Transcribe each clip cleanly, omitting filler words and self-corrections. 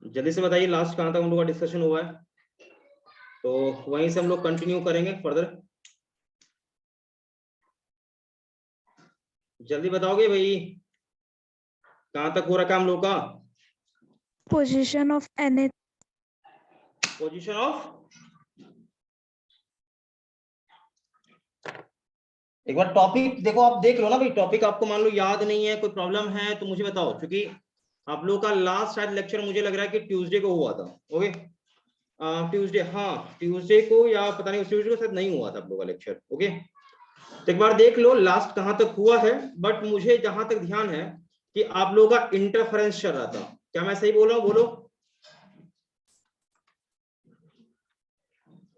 जल्दी से बताइए लास्ट कहाँ तक हम लोग का डिस्कशन हुआ है, तो वहीं से हम लोग कंटिन्यू करेंगे फर्दर। जल्दी बताओगे भाई, कहाँ तक हो रहा काम लोग का? Position of nth। Position of, एक बार टॉपिक देखो, आप देख लो ना भाई, टॉपिक आपको मान लो याद नहीं है, कोई प्रॉब्लम है तो मुझे बताओ, क्योंकि आप लोग का लास्ट शायद लेक्चर मुझे लग रहा है कि ट्यूसडे को हुआ था। ओके, ट्यूसडे, हाँ ट्यूसडे को, या पता नहीं उस ट्यूसडे को शायद नहीं हुआ था आप लोग का लेक्चर। ओके, तो एक बार देख लो लास्ट कहां तक हुआ है। बट मुझे जहां तक ध्यान है कि आप लोगों का इंटरफेरेंस चल रहा था, क्या मैं सही बोल रहा हूँ? बोलो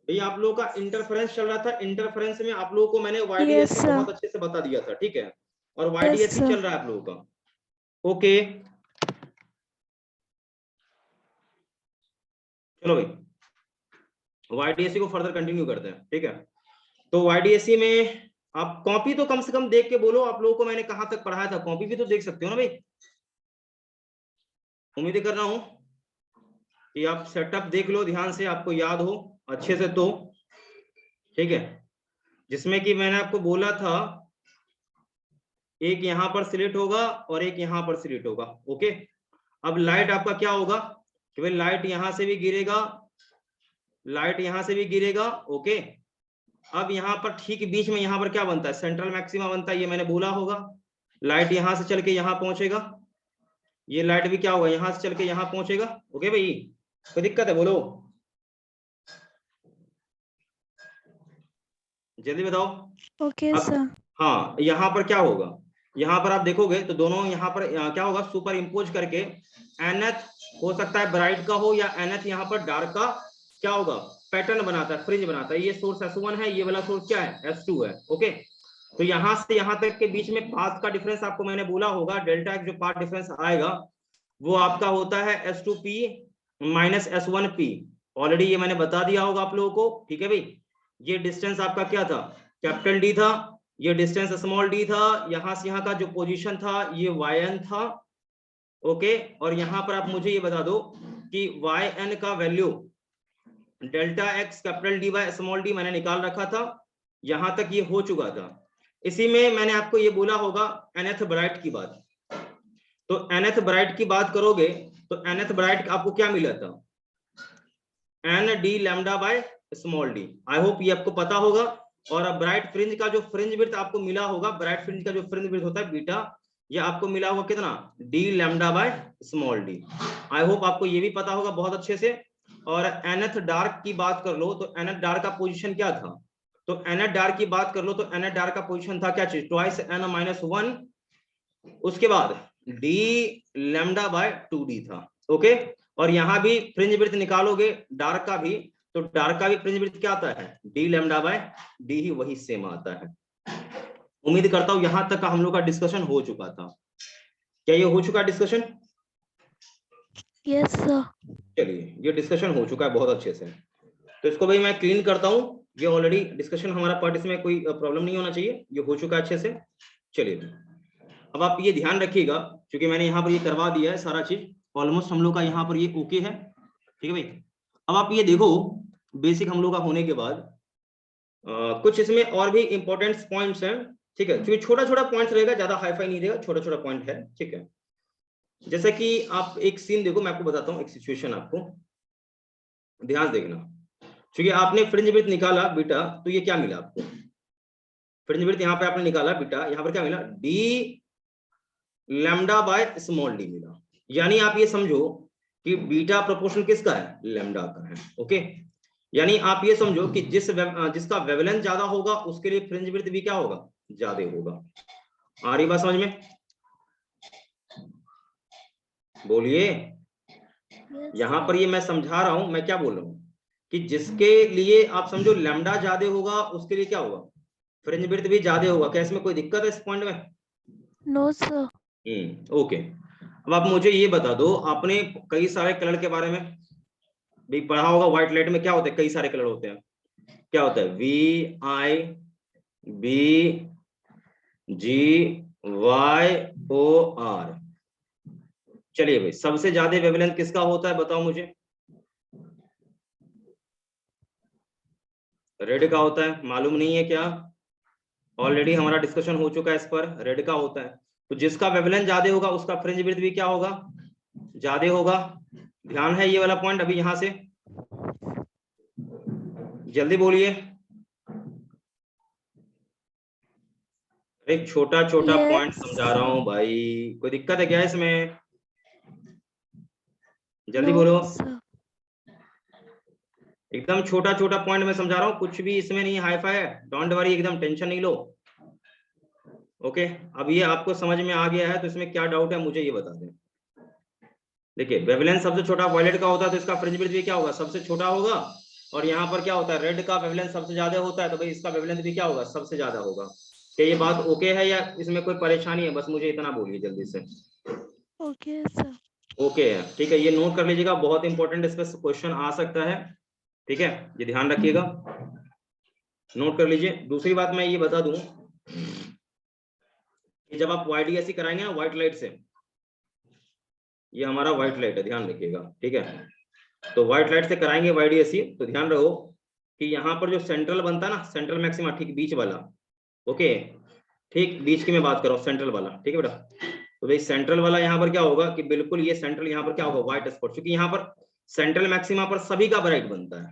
भैया, आप लोगों का इंटरफेरेंस चल रहा था। इंटरफेरेंस में आप लोगों को मैंने वाईडीएसी Yes, बहुत अच्छे से बता दिया था, ठीक है, और Yes, वाईडीएसी sir. चल रहा है आप लोगों का। ओके, चलो भाई वाईडीएसी को फर्दर कंटिन्यू करते हैं, ठीक है। तो वाईडीएसी में आप कॉपी तो कम से कम देख के बोलो, आप लोगों को मैंने कहां तक पढ़ाया था, कॉपी भी तो देख सकते हो ना भाई। उम्मीद कर रहा हूं कि आप सेटअप देख लो ध्यान से, आपको याद हो अच्छे से, तो ठीक है। जिसमें कि मैंने आपको बोला था एक यहां पर सिलेक्ट होगा और एक यहां पर सिलेक्ट होगा। ओके, अब लाइट आपका क्या होगा कि भाई लाइट यहां से भी गिरेगा, लाइट यहां से भी गिरेगा। ओके, अब यहां पर ठीक बीच में यहां पर क्या बनता है, सेंट्रल मैक्सिमा बनता है, ये मैंने बोला होगा। लाइट यहां से चल के यहां पहुंचेगा, ये लाइट भी क्या होगा, यहां से चल के यहां पहुंचेगा। ओके भाई, कोई दिक्कत है बोलो, जल्दी बताओ। Okay, अब sir. हाँ, यहाँ पर क्या होगा, यहाँ पर आप देखोगे तो दोनों यहाँ पर क्या होगा, सुपर इम्पोज करके एनएथ हो सकता है ब्राइट का हो, या एनएथ यहाँ पर डार्क का क्या होगा, पैटर्न बनाता है, फ्रिंज बनाता है। ये सोर्स S1 है, ये वाला सोर्स क्या है, S2 है। ओके, तो यहाँ से यहाँ तक के बीच में पाथ का डिफरेंस आपको मैंने बोला होगा, डेल्टा एक्स जो पाथ डिफरेंस आएगा वो आपका होता है S2P माइनस S1P। ऑलरेडी ये मैंने बता दिया होगा आप लोगों को, ठीक है भाई। ये डिस्टेंस आपका क्या था, कैपिटल डी था, ये डिस्टेंस स्मॉल डी था, यहां से यहां का जो पोजीशन था ये yn था। ओके, और यहां पर आप मुझे ये बता दो कि yn का value delta x capital D bye small D मैंने निकाल रखा था, यहां तक ये हो चुका था। इसी में मैंने आपको ये बोला होगा nth ब्राइट की बात, तो nth ब्राइट की बात करोगे तो nth ब्राइट आपको क्या मिला था, N D lambda by small D. I hope ये आपको पता होगा। और अब ब्राइट फ्रिंज का जो फ्रिंज विड्थ आपको मिला होगा, ब्राइट फ्रिंज का जो फ्रिंज विड्थ होता है बीटा, ये आपको मिला होगा कितना, D lambda by small D. I hope आपको ये भी पता होगा बहुत अच्छे से। और nth डार्क की बात कर लो तो nth डार्क का पोजीशन क्या था, तो nth डार्क की बात कर लो तो nth डार्क का पोजीशन था क्या चीज, ट्वाइस n माइनस 1, उसके बाद डी लैम्डा बाय 2d था। ओके, और यहां भी फ्रिंज विड्थ निकालोगे डार्क का भी, तो डार्क का भी फ्रिंज विड्थ क्या आता है, डी लैम्डा बाय डी ही वही सेम आता है। उम्मीद करता हूं यहां तक का हम लोग का डिस्कशन हो चुका था। क्या ये हो चुका डिस्कशन? Yes, sir. चलिए, ये डिस्कशन हो चुका है बहुत अच्छे से, तो इसको भाई मैं क्लीन करता हूं। ये ऑलरेडी डिस्कशन हमारा पार्ट, इसमें कोई प्रॉब्लम नहीं होना चाहिए, ये हो चुका है अच्छे से। चलिए, अब आप ये ध्यान रखिएगा, क्योंकि मैंने यहाँ पर ये करवा दिया है सारा चीज, ऑलमोस्ट हम लोग का यहाँ पर ये ओके है, ठीक है भाई। अब आप ये देखो, बेसिक हम लोग का होने के बाद कुछ इसमें और भी इंपॉर्टेंट पॉइंट्स हैं, ठीक है, क्योंकि छोटा छोटा पॉइंट्स रहेगा, ज्यादा हाईफाई नहीं रहेगा, छोटा छोटा पॉइंट है, ठीक है। जैसे कि आप एक सीन देखो, मैं आपको बताता हूँ एक सिचुएशन, आपको ध्यान देखना। क्योंकि आपने फ्रिंज विड्थ निकाला बीटा, तो ये क्या मिला आपको, फ्रिंज विड्थ यहाँ पे आपने निकाला बीटा, यहाँ पर क्या मिला, D lambda by small D मिला। यानी आप ये समझो कि बीटा प्रोपोर्शनल किसका है, लैम्डा का है। ओके, यानी आप ये समझो कि जिसका वेवलेंथ ज्यादा होगा उसके लिए फ्रिंज विड्थ भी क्या होगा, ज्यादा होगा। आ रही बात समझ में? बोलिए। Yes, यहां sir. पर ये मैं समझा रहा हूं, मैं क्या बोल रहा हूं कि जिसके लिए आप समझो लैम्डा ज्यादा होगा उसके लिए क्या होगा, फ्रिंज विड्थ भी ज्यादा होगा। क्या इसमें कोई दिक्कत है इस पॉइंट में? No, sir. ओके, अब आप मुझे ये बता दो, आपने कई सारे कलर के बारे में भी पढ़ा होगा। व्हाइट लाइट में क्या होता है, कई सारे कलर होते हैं, क्या होता है, V I B G Y O R, चलिए भाई, सबसे ज्यादा वेवलेंथ किसका होता है बताओ मुझे? रेड का होता है, मालूम नहीं है क्या? ऑलरेडी हमारा डिस्कशन हो चुका है इस पर, रेड का होता है। तो जिसका वेवलेंथ ज्यादा होगा उसका फ्रिंज विड्थ भी क्या होगा? ज्यादा होगा। ध्यान है ये वाला पॉइंट अभी यहां से, जल्दी बोलिए। एक छोटा छोटा पॉइंट समझा रहा हूं भाई, कोई दिक्कत है क्या इसमें? जल्दी बोलो। एकदम छोटा छोटा पॉइंट में समझा रहा हूँ, कुछ भी इसमें नहीं हाई फाई है, डोंट वरी, एकदम टेंशन नहीं लो। ओके, अब ये आपको समझ में आ गया है, तो इसमें क्या डाउट है मुझे ये बता दें। देखिए, वेवलेंथ सबसे छोटा वायलेट का होता है, तो इसका फ्रिंज विड्थ भी क्या होगा? सबसे छोटा होगा। और यहाँ पर क्या होता है, रेड का वेवलेंथ सबसे ज्यादा होता है, तो भाई इसका वेवलेंथ भी क्या होगा? सबसे ज्यादा होगा। क्या ये बात ओके है या इसमें कोई परेशानी है? बस मुझे इतना बोलिए जल्दी से। Okay sir. ओके है, ठीक है, ये नोट कर लीजिएगा, बहुत इंपॉर्टेंट इस पर क्वेश्चन आ सकता है। ठीक है, ये ध्यान रखिएगा, नोट कर लीजिए। दूसरी बात मैं ये बता दूं कि जब आप YDSE कराएंगे ना व्हाइट लाइट से, ये हमारा व्हाइट लाइट है, ध्यान रखिएगा, ठीक है। तो व्हाइट लाइट से कराएंगे YDSE, तो ध्यान रखो कि यहाँ पर जो सेंट्रल बनता है ना, सेंट्रल मैक्सिमा, ठीक बीच वाला, ओके, ठीक बीच की मैं बात कर रहा हूँ, सेंट्रल वाला, ठीक है बेटा। तो भाई सेंट्रल वाला यहाँ पर क्या होगा कि बिल्कुल ये सेंट्रल यहाँ पर क्या होगा? व्हाइट स्पॉट, क्योंकि यहाँ पर सेंट्रल मैक्सिमा पर सभी का ब्राइट बनता है,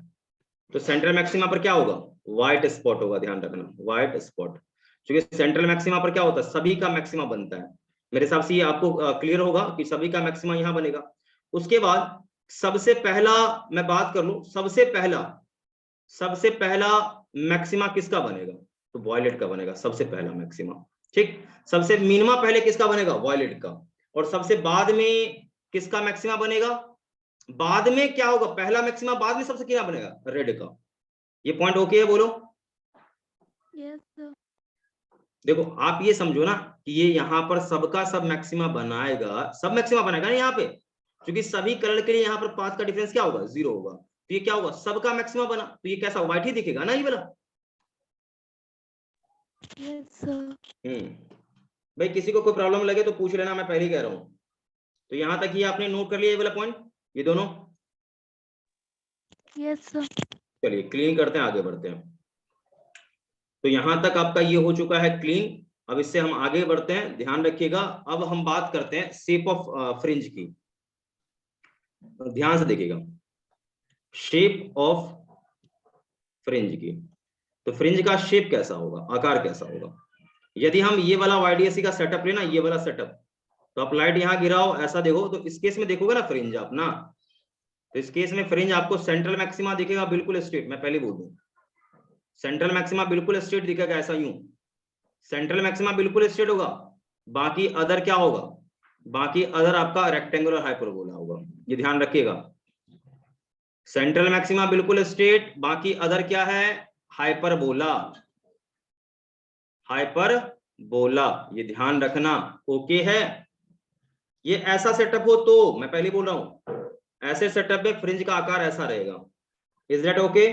तो सेंट्रल मैक्सिमा पर क्या होगा? व्हाइट स्पॉट होगा, ध्यान रखना, व्हाइट स्पॉट, क्योंकि सेंट्रल मैक्सिमा पर क्या होता है? सभी का मैक्सिमा बनता है। मेरे हिसाब से ये आपको क्लियर होगा कि सभी का मैक्सिमा यहाँ बनेगा। उसके बाद सबसे पहला मैं बात कर लूं, सबसे पहला मैक्सिमा किसका बनेगा? तो वॉयलेट का बनेगा सबसे पहला मैक्सिमा, ठीक। सबसे मिनिमा पहले किसका बनेगा? वॉयलेट का। और सबसे बाद में किसका मैक्सिमा बनेगा? बाद में क्या होगा? पहला मैक्सिमा बाद में सबसे क्या बनेगा? रेड का। ये पॉइंट ओके है? बोलो। Yes sir. देखो आप ये समझो ना कि ये यहाँ पर सबका सब मैक्सिमा बनाएगा, सब मैक्सिमा बनाएगा ना यहाँ पे, क्योंकि सभी कलर के लिए यहाँ पर पाथ का डिफरेंस क्या होगा? 0 होगा। तो ये क्या होगा? सबका मैक्सिमा बना, तो ये कैसा? व्हाइट ही दिखेगा ना ये वाला। Yes sir. भाई किसी को कोई प्रॉब्लम लगे तो पूछ लेना, मैं पहले ही कह रहा हूँ। तो यहाँ तक ये आपने नोट कर लिया ये वाला पॉइंट, ये दोनों। Yes sir. चलिए क्लीन करते हैं, आगे बढ़ते हैं। तो यहां तक आपका ये हो चुका है क्लीन। अब इससे हम आगे बढ़ते हैं, ध्यान रखिएगा। अब हम बात करते हैं शेप ऑफ फ्रिंज की, ध्यान से देखिएगा, शेप ऑफ फ्रिंज की। तो फ्रिंज का शेप कैसा होगा, आकार कैसा होगा? यदि हम ये वाला YDSE का सेटअप लेना, ये वाला सेटअप, तो आप लाइट यहां गिराओ, ऐसा देखो, तो इस केस में देखोगे ना फ्रिंज आप ना, तो इस केस में फ्रिंज आपको सेंट्रल मैक्सिमा दिखेगा बिल्कुल स्ट्रेट। मैं पहले बोल दूं, सेंट्रल मैक्सिमा बिल्कुल स्ट्रेट दिखेगा, ऐसा यूं सेंट्रल मैक्सिमा बिल्कुल स्ट्रेट होगा। बाकी अदर क्या होगा? बाकी अदर आपका रेक्टेंगुलर हाइपरबोला होगा, ये ध्यान रखिएगा। सेंट्रल मैक्सिमा बिल्कुल स्ट्रेट, बाकी अदर क्या है? हाइपरबोला, हाइपरबोला, ये ध्यान रखना। ओके है? ये ऐसा सेटअप हो तो, मैं पहले बोल रहा हूं, ऐसे सेटअप में फ्रिंज का आकार ऐसा रहेगा। Is that okay?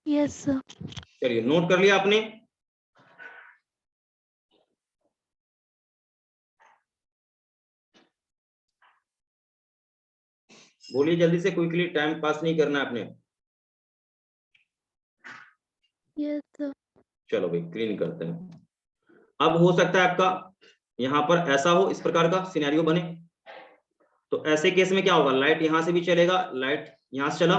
Yes sir. चलिए नोट कर लिया आपने। बोलिए जल्दी से, क्विकली, टाइम पास नहीं करना है आपने। Yes sir. चलो भाई क्लीन करते हैं। अब हो सकता है आपका यहाँ पर ऐसा हो, इस प्रकार का सिनेरियो बने, तो ऐसे केस में क्या होगा? लाइट यहां से भी चलेगा, लाइट यहां से चला,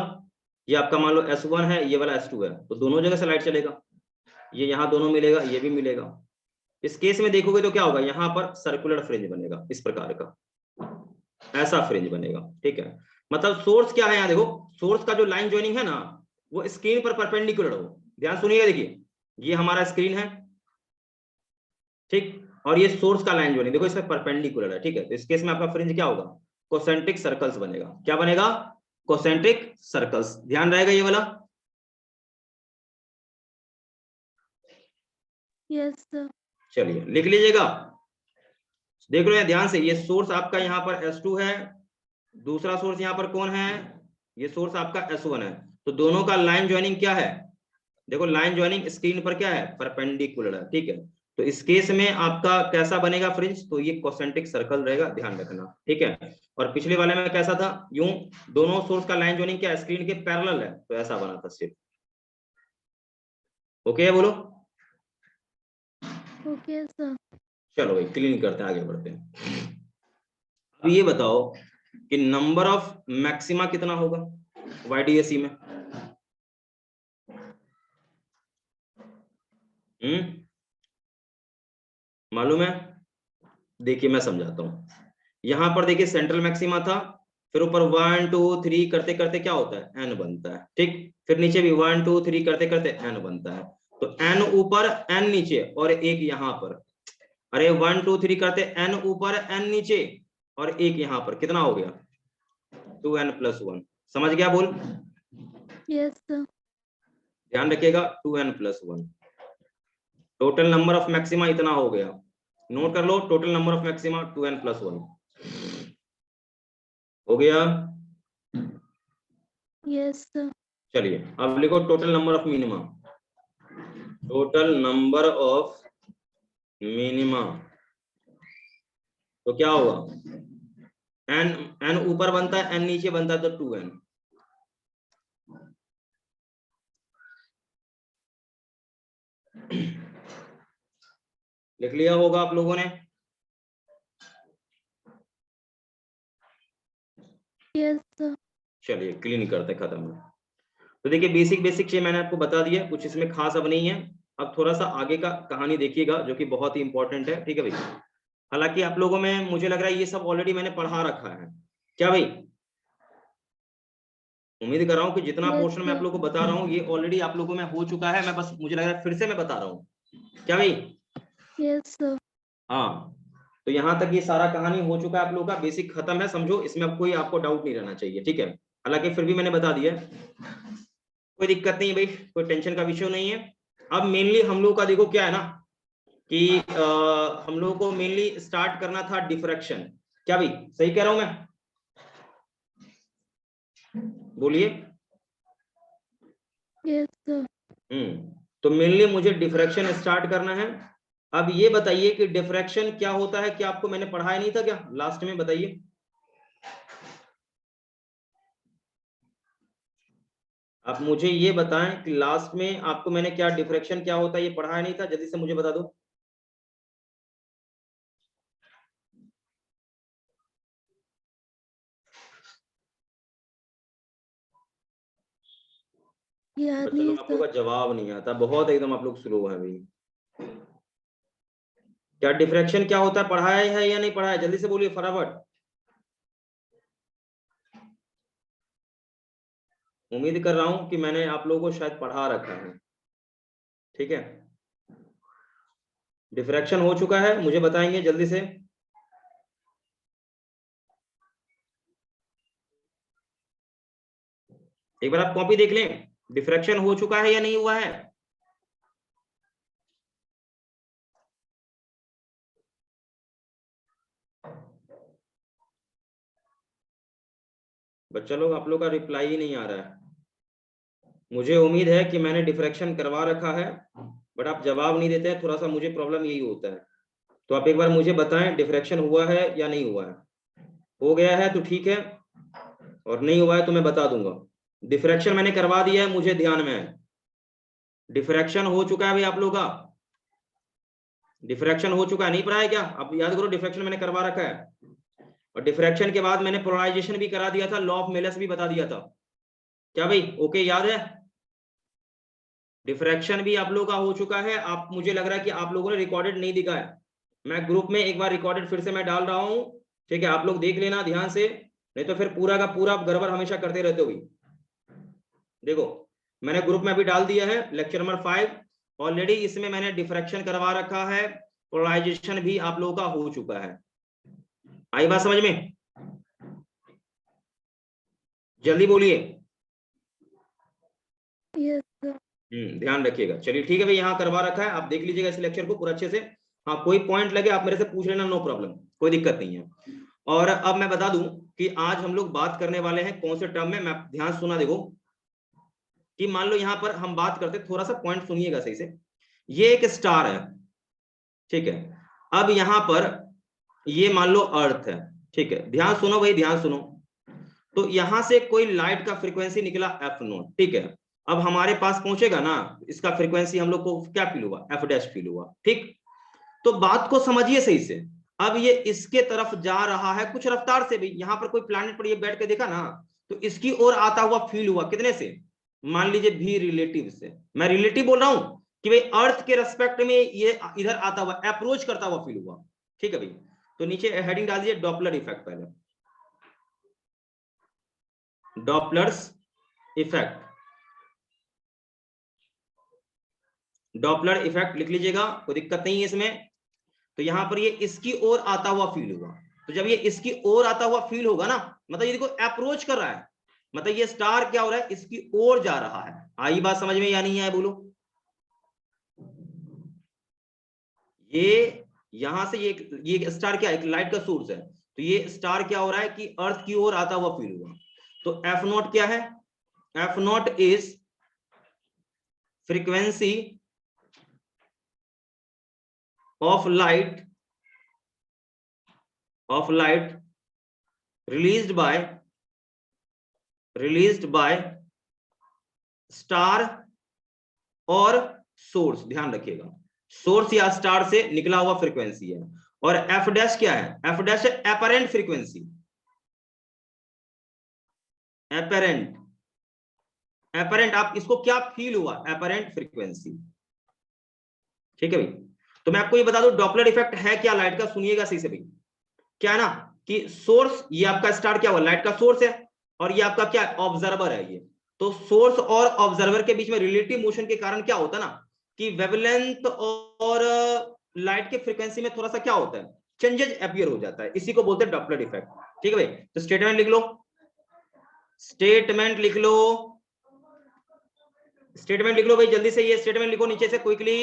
ये आपका मान लो S1 है, ये वाला S2 है, तो दोनों जगह से लाइट चलेगा, ये यहाँ दोनों मिलेगा, ये भी मिलेगा। इस केस में देखोगे तो क्या होगा? यहाँ पर सर्कुलर फ्रिंज बनेगा, इस प्रकार का ऐसा फ्रिंज बनेगा, ठीक है। मतलब सोर्स क्या है यहाँ देखो, सोर्स का जो लाइन ज्वाइनिंग है ना, वो स्क्रीन पर परपेंडिकुलर हो। ध्यान सुनिएगा, देखिए ये हमारा स्क्रीन है, ठीक, और ये सोर्स का लाइन ज्वाइनिंग देखो इसमें परपेंडिकुलर है, ठीक है। तो इस केस में आपका फ्रिंज क्या होगा? कोसेंट्रिक सर्कल्स बनेगा। क्या बनेगा? कोसेंट्रिक सर्कल्स, ध्यान रहेगा ये वाला। Yes sir. चलिए लिख लीजिएगा, देख लो यहाँ ध्यान से, ये सोर्स आपका यहाँ पर S2 है, दूसरा सोर्स यहाँ पर कौन है? ये सोर्स आपका S1 है। तो दोनों का लाइन ज्वाइनिंग क्या है? देखो लाइन ज्वाइनिंग स्क्रीन पर क्या है? परपेंडिकुलर है, ठीक है। तो इस केस में आपका कैसा बनेगा फ्रेंड्स, तो ये कॉसेंट्रिक सर्कल रहेगा, ध्यान रखना, ठीक है। और पिछले वाले में कैसा था, यूं दोनों सोर्स का लाइन जॉइनिंग क्या स्क्रीन के पैरेलल है, तो ऐसा बना था सिर्फ। ओके है, बोलो। Okay sir. चलो भाई क्लीन करते हैं, आगे बढ़ते हैं। अब ये बताओ कि नंबर ऑफ मैक्सिमा कितना होगा YDAC में? मालूम है? देखिए मैं समझाता हूं। यहां पर देखिए सेंट्रल मैक्सिमा था, फिर ऊपर 1 2 3 करते करते क्या होता है, n बनता है, ठीक। फिर नीचे भी 1 2 3 करते करते n बनता है, तो n ऊपर n नीचे और एक यहां पर। अरे 1 2 3 करते n ऊपर n नीचे और एक यहां पर, कितना हो गया 2n+1। समझ गया बोल? Yes sir. ध्यान रखिएगा 2n+1। Total number of maxima इतना हो गया, नोट कर लो, total number of maxima 2n+1 हो गया। Yes sir. चलिए अब लिखो total number of minima. Total number of minima तो क्या होगा, n ऊपर बनता है n नीचे बनता है, तो 2n। लिख लिया होगा आप लोगों ने? Yes sir. चलिए क्लीन करते खत्म। तो देखिए बेसिक बेसिक चीज मैंने आपको बता दिया, कुछ इसमें खास अब नहीं है। अब थोड़ा सा आगे का कहानी देखिएगा जो कि बहुत ही इंपॉर्टेंट है, ठीक है भाई। हालांकि आप लोगों में मुझे लग रहा है ये सब ऑलरेडी मैंने पढ़ा रखा है, क्या भाई? उम्मीद कर रहा हूँ कि जितना यस पोर्शन मैं आप सर। लोगों को बता रहा हूँ ये ऑलरेडी आप लोगों में हो चुका है, मैं बस मुझे लग रहा है फिर से मैं बता रहा हूँ, क्या भाई? Yes sir. हाँ, तो यहाँ तक ये सारा कहानी हो चुका है आप लोगों का, बेसिक खत्म है, समझो इसमें अब कोई आपको डाउट नहीं रहना चाहिए, ठीक है। हालांकि फिर भी मैंने बता दिया, कोई दिक्कत नहीं है भाई, कोई टेंशन का विषय नहीं है। अब मेनली हम लोग का देखो क्या है ना कि हम लोगों को मेनली स्टार्ट करना था डिफ्रैक्शन, क्या भाई सही कह रहा हूं मैं? बोलिए। Yes sir. तो मेनली मुझे डिफ्रैक्शन स्टार्ट करना है। अब ये बताइए कि डिफ्रैक्शन क्या होता है, क्या आपको मैंने पढ़ाया नहीं था क्या लास्ट में, बताइए। आप मुझे ये बताएं कि लास्ट में आपको मैंने क्या डिफ्रैक्शन क्या होता है ये पढ़ाया नहीं था, जल्दी से मुझे बता दो। याद बच्चा नहीं लोग आप लोग सर। का जवाब नहीं आता, बहुत एकदम आप लोग स्लो है भाई। क्या डिफ्रैक्शन क्या होता है, पढ़ाया है या नहीं पढ़ाया, जल्दी से बोलिए फटाफट। उम्मीद कर रहा हूं कि मैंने आप लोगों को शायद पढ़ा रखा है, ठीक है। डिफ्रैक्शन हो चुका है, मुझे बताएंगे जल्दी से। एक बार आप कॉपी देख लें, डिफ्रैक्शन हो चुका है या नहीं हुआ है। बच्चा लोग आप लोग का रिप्लाई ही नहीं आ रहा है। मुझे उम्मीद है कि मैंने डिफ्रैक्शन करवा रखा है, बट आप जवाब नहीं देते हैं, थोड़ा सा मुझे प्रॉब्लम यही होता है। तो आप एक बार मुझे बताएं डिफ्रैक्शन हुआ है या नहीं हुआ है। हो गया है तो ठीक है, और नहीं हुआ है तो मैं बता दूंगा। डिफ्रैक्शन मैंने करवा दिया है, मुझे ध्यान में है। डिफ्रैक्शन हो चुका है भाई आप लोग का, डिफ्रैक्शन हो चुका है, नहीं पढ़ा है क्या? आप याद करो, डिफ्रैक्शन मैंने करवा रखा है, और डिफ्रैक्शन के बाद मैंने पोलराइजेशन भी करा दिया था, लॉ ऑफ मेलस भी बता दिया था, क्या भाई? ओके, याद है? डिफ्रैक्शन भी आप लोगों का हो चुका है। आप, मुझे लग रहा है कि आप लोगों ने रिकॉर्डेड नहीं दिखा है, मैं ग्रुप में एक बार रिकॉर्डेड फिर से मैं डाल रहा हूं, ठीक है। आप लोग देख लेना ध्यान से, नहीं तो फिर पूरा का पूरा गड़बड़ हमेशा करते रहते हो। देखो मैंने ग्रुप में अभी डाल दिया है लेक्चर नंबर 5, ऑलरेडी इसमें मैंने डिफ्रैक्शन करवा रखा है, पोलराइजेशन भी आप लोगों का हो चुका है। आई बात समझ में? जल्दी बोलिए। Yes sir. ध्यान रखिएगा। चलिए ठीक है भाई, यहाँ करवा रखा है, आप देख लीजिएगा इस लेक्चर को पूरा अच्छे से। हाँ, कोई पॉइंट लगे आप मेरे से पूछ लेना, नो प्रॉब्लम, कोई दिक्कत नहीं है। और अब मैं बता दूं कि आज हम लोग बात करने वाले हैं कौन से टर्म में, मैं ध्यान सुना देखो, कि मान लो यहाँ पर हम बात करते, थोड़ा सा पॉइंट सुनिएगा सही से। ये एक स्टार है, ठीक है, अब यहां पर ये मान लो अर्थ है, ठीक है, ध्यान सुनो भाई, ध्यान सुनो। तो यहां से कोई लाइट का फ्रीक्वेंसी निकला एफ नोट, ठीक है, अब हमारे पास पहुंचेगा ना, इसका फ्रीक्वेंसी हम लोग को क्या फील हुआ, एफ डैश फील हुआ, ठीक। तो बात को समझिए सही से, अब ये इसके तरफ जा रहा है कुछ रफ्तार से भी, यहां पर कोई प्लैनेट पर ये बैठ के देखा ना, तो इसकी ओर आता हुआ फील हुआ, कितने से, मान लीजिए भी रिलेटिव से, मैं रिलेटिव बोल रहा हूं कि भाई अर्थ के रेस्पेक्ट में ये इधर आता हुआ, अप्रोच करता हुआ फील हुआ, ठीक है भाई। तो नीचे हेडिंग डाल दीजिए डॉपलर इफेक्ट, पहले डॉपलर्स इफेक्ट, डॉपलर इफेक्ट लिख लीजिएगा, कोई दिक्कत नहीं है इसमें। तो यहां पर ये इसकी ओर आता हुआ फील हुआ, तो जब ये इसकी ओर आता हुआ फील होगा ना, मतलब ये देखो अप्रोच कर रहा है, मतलब ये स्टार क्या हो रहा है, इसकी ओर जा रहा है। आई बात समझ में या नहीं है, बोलो। ये यहां से ये स्टार क्या है, एक लाइट का सोर्स है, तो ये स्टार क्या हो रहा है कि अर्थ की ओर आता हुआ फील हुआ। तो एफ नॉट क्या है, F not is frequency of light released by star और सोर्स, ध्यान रखिएगा, सोर्स या स्टार से निकला हुआ फ्रीक्वेंसी है। और एफ डैश क्या है, एफ डैश है एपरेंट फ्रीक्वेंसी, एपरेंट, एपरेंट आप इसको क्या फील हुआ, एपरेंट फ्रीक्वेंसी, ठीक है भाई। तो मैं आपको ये बता दूं डॉपलर इफेक्ट है क्या लाइट का, सुनिएगा सही से भाई। क्या है ना कि सोर्स, ये आपका स्टार क्या हुआ, लाइट का सोर्स है, और ये आपका क्या ऑब्जर्वर है ये। तो सोर्स और ऑब्जर्वर के बीच में रिलेटिव मोशन के कारण क्या होता है ना कि वेवलेंथ और लाइट के फ्रीक्वेंसी में थोड़ा सा क्या होता है, चेंजेस अपीयर हो जाता है, इसी को बोलते हैं डॉपलर इफेक्ट, ठीक है भाई। तो स्टेटमेंट लिख लो, स्टेटमेंट लिख लो, स्टेटमेंट लिख लो भाई, जल्दी से ये स्टेटमेंट लिखो नीचे से क्विकली।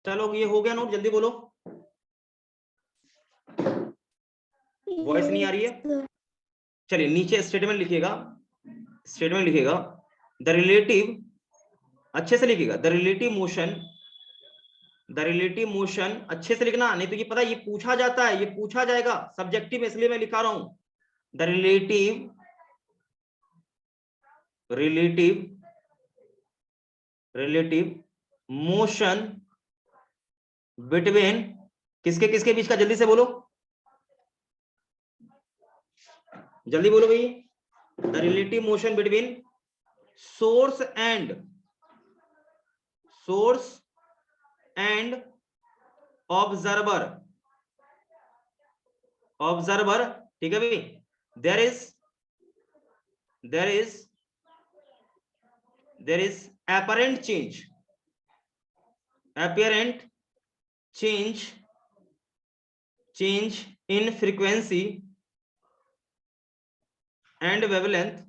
चलो ये हो गया नोट, जल्दी बोलो, वॉइस नहीं आ रही है। Yes, चलिए नीचे स्टेटमेंट लिखिएगा, स्टेटमेंट लिखिएगा, द रिलेटिव, अच्छे से लिखिएगा, the relative motion, the relative motion, अच्छे से लिखना, नहीं तो ये पता है ये पूछा जाता है, ये पूछा जाएगा सब्जेक्टिव, इसलिए मैं लिखा रहा हूं, the relative, relative, relative motion between, किसके किसके बीच का, जल्दी से बोलो, जल्दी बोलो भाई, the relative motion between source and observer, observer, ठीक है भाई, there is apparent change in frequency and wavelength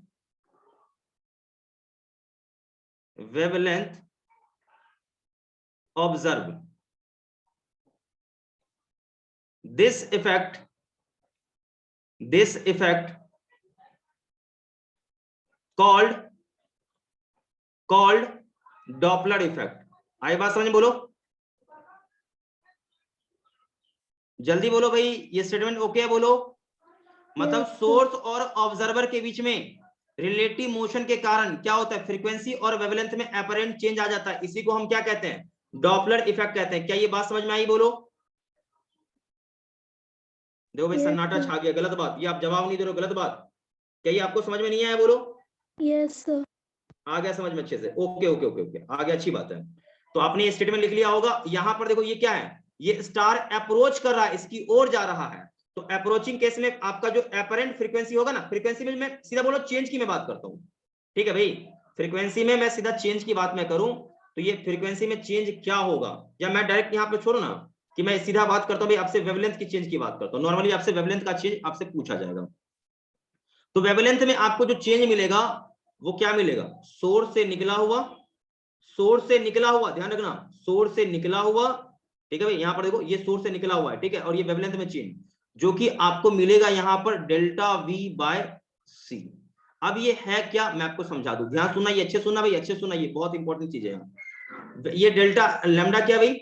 observed. This effect called Doppler effect. आई बात समझ में? बोलो जल्दी बोलो भाई, ये स्टेटमेंट ओके है? बोलो मतलब सोर्स और ऑब्जर्वर के बीच में रिलेटिव मोशन के कारण क्या होता है, फ्रीक्वेंसी और वेवलेंथ में अपरेंट चेंज आ जाता है, इसी को हम क्या कहते हैं, डॉपलर इफेक्ट कहते हैं। क्या ये बात समझ में आई? बोलो। देखो भाई सन्नाटा छा गया, गलत बात, ये आप जवाब नहीं दे रहे हो, गलत बात। क्या ये आपको समझ में नहीं आया? बोलो। Yes sir. आ गया समझ में अच्छे से? ओके ओके ओके ओके, आ गया, अच्छी बात है। तो आपने ये स्टेटमेंट लिख लिया होगा। यहां पर देखो ये क्या है, ये स्टार अप्रोच कर रहा है, इसकी ओर जा रहा है। तो अप्रोचिंग केस में आपका जो अपरेंट फ्रीक्वेंसी होगा ना, फ्रीक्वेंसी में मैं सीधा बोलो चेंज की मैं बात करता हूं, ठीक है भाई, फ्रीक्वेंसी में मैं सीधा चेंज की बात मैं करूं तो ये फ्रीक्वेंसी में चेंज क्या होगा, या मैं डायरेक्ट यहाँ पे छोड़ू ना कि मैं सीधा बात करता हूं भाई, आपसे वेवलेंथ की चेंज की बात करता हूं। नॉर्मली आपसे वेवलेंथ का चेंज आपसे पूछा जाएगा, तो वेवलेंथ में आपको जो चेंज मिलेगा वो क्या मिलेगा, सोर्स से निकला हुआ, ध्यान रखना, सोर्स से निकला हुआ, ठीक है भाई, यहां पर देखो ये सोर्स से निकला हुआ है, ठीक है, और ये वेवलेंथ में चेंज जो कि आपको मिलेगा यहां पर डेल्टा वी बाय सी। अब ये है क्या, मैं आपको समझा दूं, ध्यान सुनना, ये अच्छे सुनना भाई, अच्छे सुनना, ये बहुत इंपॉर्टेंट चीज है। ये डेल्टा लैम्डा क्या भाई,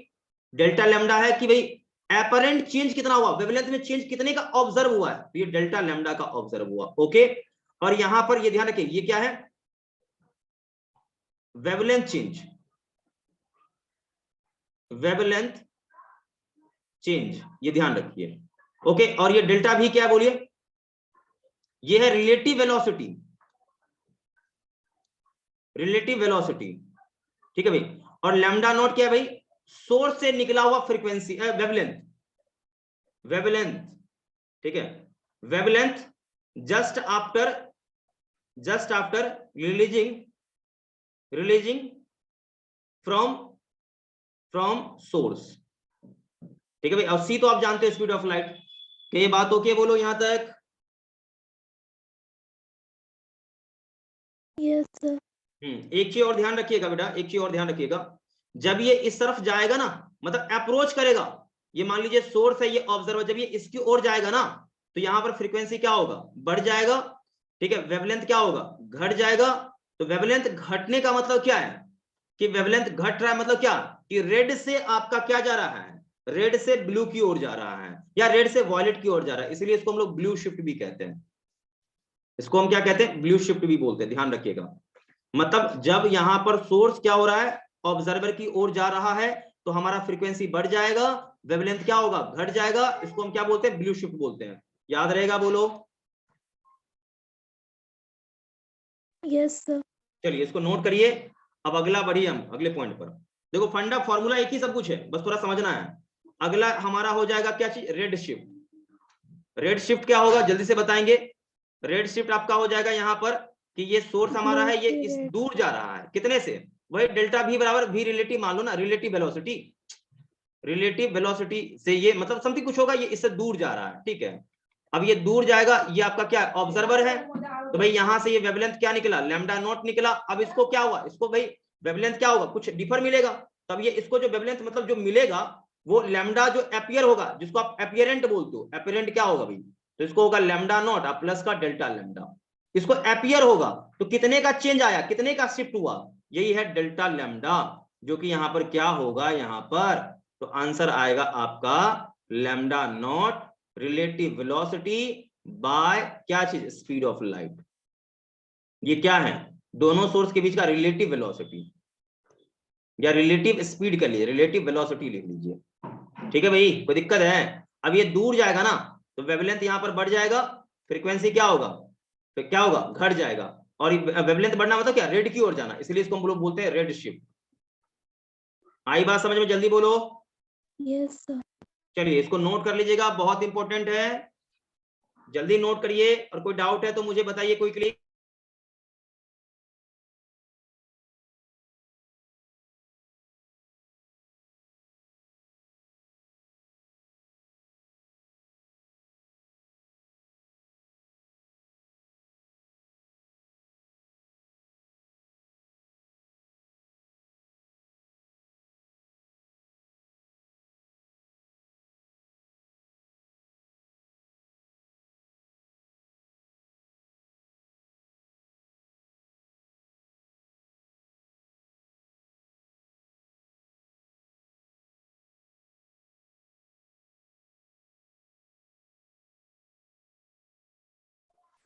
डेल्टा लैम्डा है कि भाई अपरेंट चेंज कितना हुआ, वेवलेंथ में चेंज कितने का ऑब्जर्व हुआ है, तो ये डेल्टा लैम्डा का ऑब्जर्व हुआ, ओके। और यहां पर ये ध्यान रखिए, ये क्या है, वेवलेंथ चेंज, ये ध्यान रखिए, ओके। और ये डेल्टा भी क्या है बोलिए, ये है रिलेटिव वेलोसिटी, ठीक है भाई। और लैम्डा नॉट क्या है भाई, सोर्स से निकला हुआ फ्रीक्वेंसी, वेवलेंथ, ठीक है, wavelength just after releasing from source, ठीक है भाई। अब सी तो आप जानते हो, स्पीड ऑफ लाइट, कि ये बात ओके? बोलो यहां तक। Yes sir. एक चीज और ध्यान रखिएगा बेटा, एक चीज और ध्यान रखिएगा, जब ये इस तरफ जाएगा ना, मतलब अप्रोच करेगा, ये मान लीजिए सोर्स है, ये ऑब्जर्वर, जब ये इसकी ओर जाएगा ना, तो यहां पर फ्रीक्वेंसी क्या होगा, बढ़ जाएगा, ठीक है, वेवलेंथ क्या होगा, घट जाएगा। तो वेवलेंथ घटने का मतलब क्या है, कि वेवलेंथ घट रहा है, मतलब क्या, कि रेड से आपका क्या जा रहा है, रेड से ब्लू की ओर जा रहा है, या रेड से वॉयलेट की ओर जा रहा है, इसलिए इसको हम लोग ब्लू शिफ्ट भी कहते हैं, इसको हम क्या कहते हैं, ब्लू शिफ्ट भी बोलते हैं, ध्यान रखिएगा। मतलब जब यहां पर सोर्स क्या हो रहा है, ऑब्जर्वर की ओर जा रहा है, तो हमारा फ्रीक्वेंसी बढ़ जाएगा, वेवलेंथ क्या होगा, घट जाएगा, इसको हम क्या बोलते हैं, ब्लू शिफ्ट बोलते हैं, याद रहेगा? बोलो। Yes sir. चलिए इसको नोट करिए। अब अगला बढ़िए हम अगले पॉइंट पर। देखो फंडा फॉर्मूला एक ही सब कुछ है, बस थोड़ा समझना है। अगला हमारा हो जाएगा क्या चीज, रेड शिफ्ट। रेड शिफ्ट क्या होगा, जल्दी से बताएंगे। रेड शिफ्ट आपका हो जाएगा यहाँ पर कि ये सोर्स हमारा है, ये इस दूर जा रहा है, कितने से, वही डेल्टा भी बराबर वी रिलेटिव मान लो ना, रिलेटिव वेलोसिटी से ये मतलब समथिंग कुछ होगा, ये इससे दूर जा रहा है, ठीक है। अब ये दूर जाएगा, ये आपका क्या ऑब्जर्वर है, तो भाई यहां से ये वेवलेंथ क्या निकला, लैम्डा नॉट निकला। अब इसको क्या हुआ, इसको भाई वेवलेंथ क्या होगा, कुछ डिफर मिलेगा, तब ये इसको जो वेवलेंथ मतलब जो मिलेगा वो लैम्डा जो अपीयर होगा, जिसको आप अपीयरेंट बोलते हो, अपीयरेंट क्या होगा भाई, तो इसको होगा लैम्डा नॉट प्लस का डेल्टा लैम्डा, इसको अपीयर होगा, तो कितने का चेंज आया, कितने का शिफ्ट हुआ, यही है डेल्टा लैम्डा, जो कि यहां पर क्या होगा, यहां पर तो आंसर आएगा आपका lambda naught relative velocity bye क्या चीज, स्पीड ऑफ लाइट। ये क्या है, दोनों सोर्स के बीच का रिलेटिव वेलोसिटी, या रिलेटिव स्पीड के लिए रिलेटिव वेलोसिटी लिख लीजिए, ठीक है भाई, कोई दिक्कत है? अब ये दूर जाएगा ना, तो वेवलेंथ यहां पर बढ़ जाएगा, फ्रीक्वेंसी क्या होगा, तो क्या होगा, घट जाएगा। और वेवलेंथ बढ़ना मतलब क्या, रेड की ओर जाना, इसलिए इसको हम लोग बोलते हैं रेड शिफ्ट। आई बात समझ में? जल्दी बोलो। Yes sir. चलिए इसको नोट कर लीजिएगा, बहुत इंपॉर्टेंट है। जल्दी नोट करिए, और कोई डाउट है तो मुझे बताइए कोई क्लिक।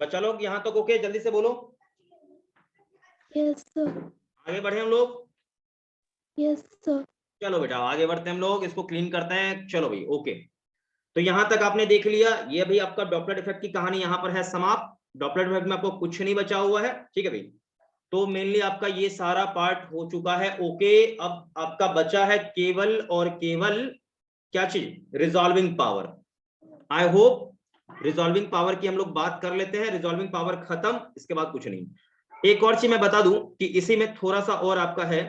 बच्चा लोग यहाँ तक ओके, जल्दी से बोलो। Yes, sir. आगे बढ़े हम लोग। Yes, sir. चलो बेटा आगे बढ़ते हैं हम लोग, इसको क्लीन करते हैं। चलो भाई ओके, तो यहां तक आपने देख लिया। ये भी आपका डॉपलेट इफेक्ट की कहानी यहाँ पर है समाप्त। डॉपलेट इफेक्ट में आपको कुछ नहीं बचा हुआ है, ठीक है भाई। तो मेनली आपका ये सारा पार्ट हो चुका है ओके। अब आपका बचा है केवल और केवल क्या चीज, resolving power. I hope resolving power की हम लोग बात कर लेते हैं। रिजॉल्विंग पावर खत्म, इसके बाद कुछ नहीं। एक और चीज मैं बता दूं कि इसी में थोड़ा सा और आपका है,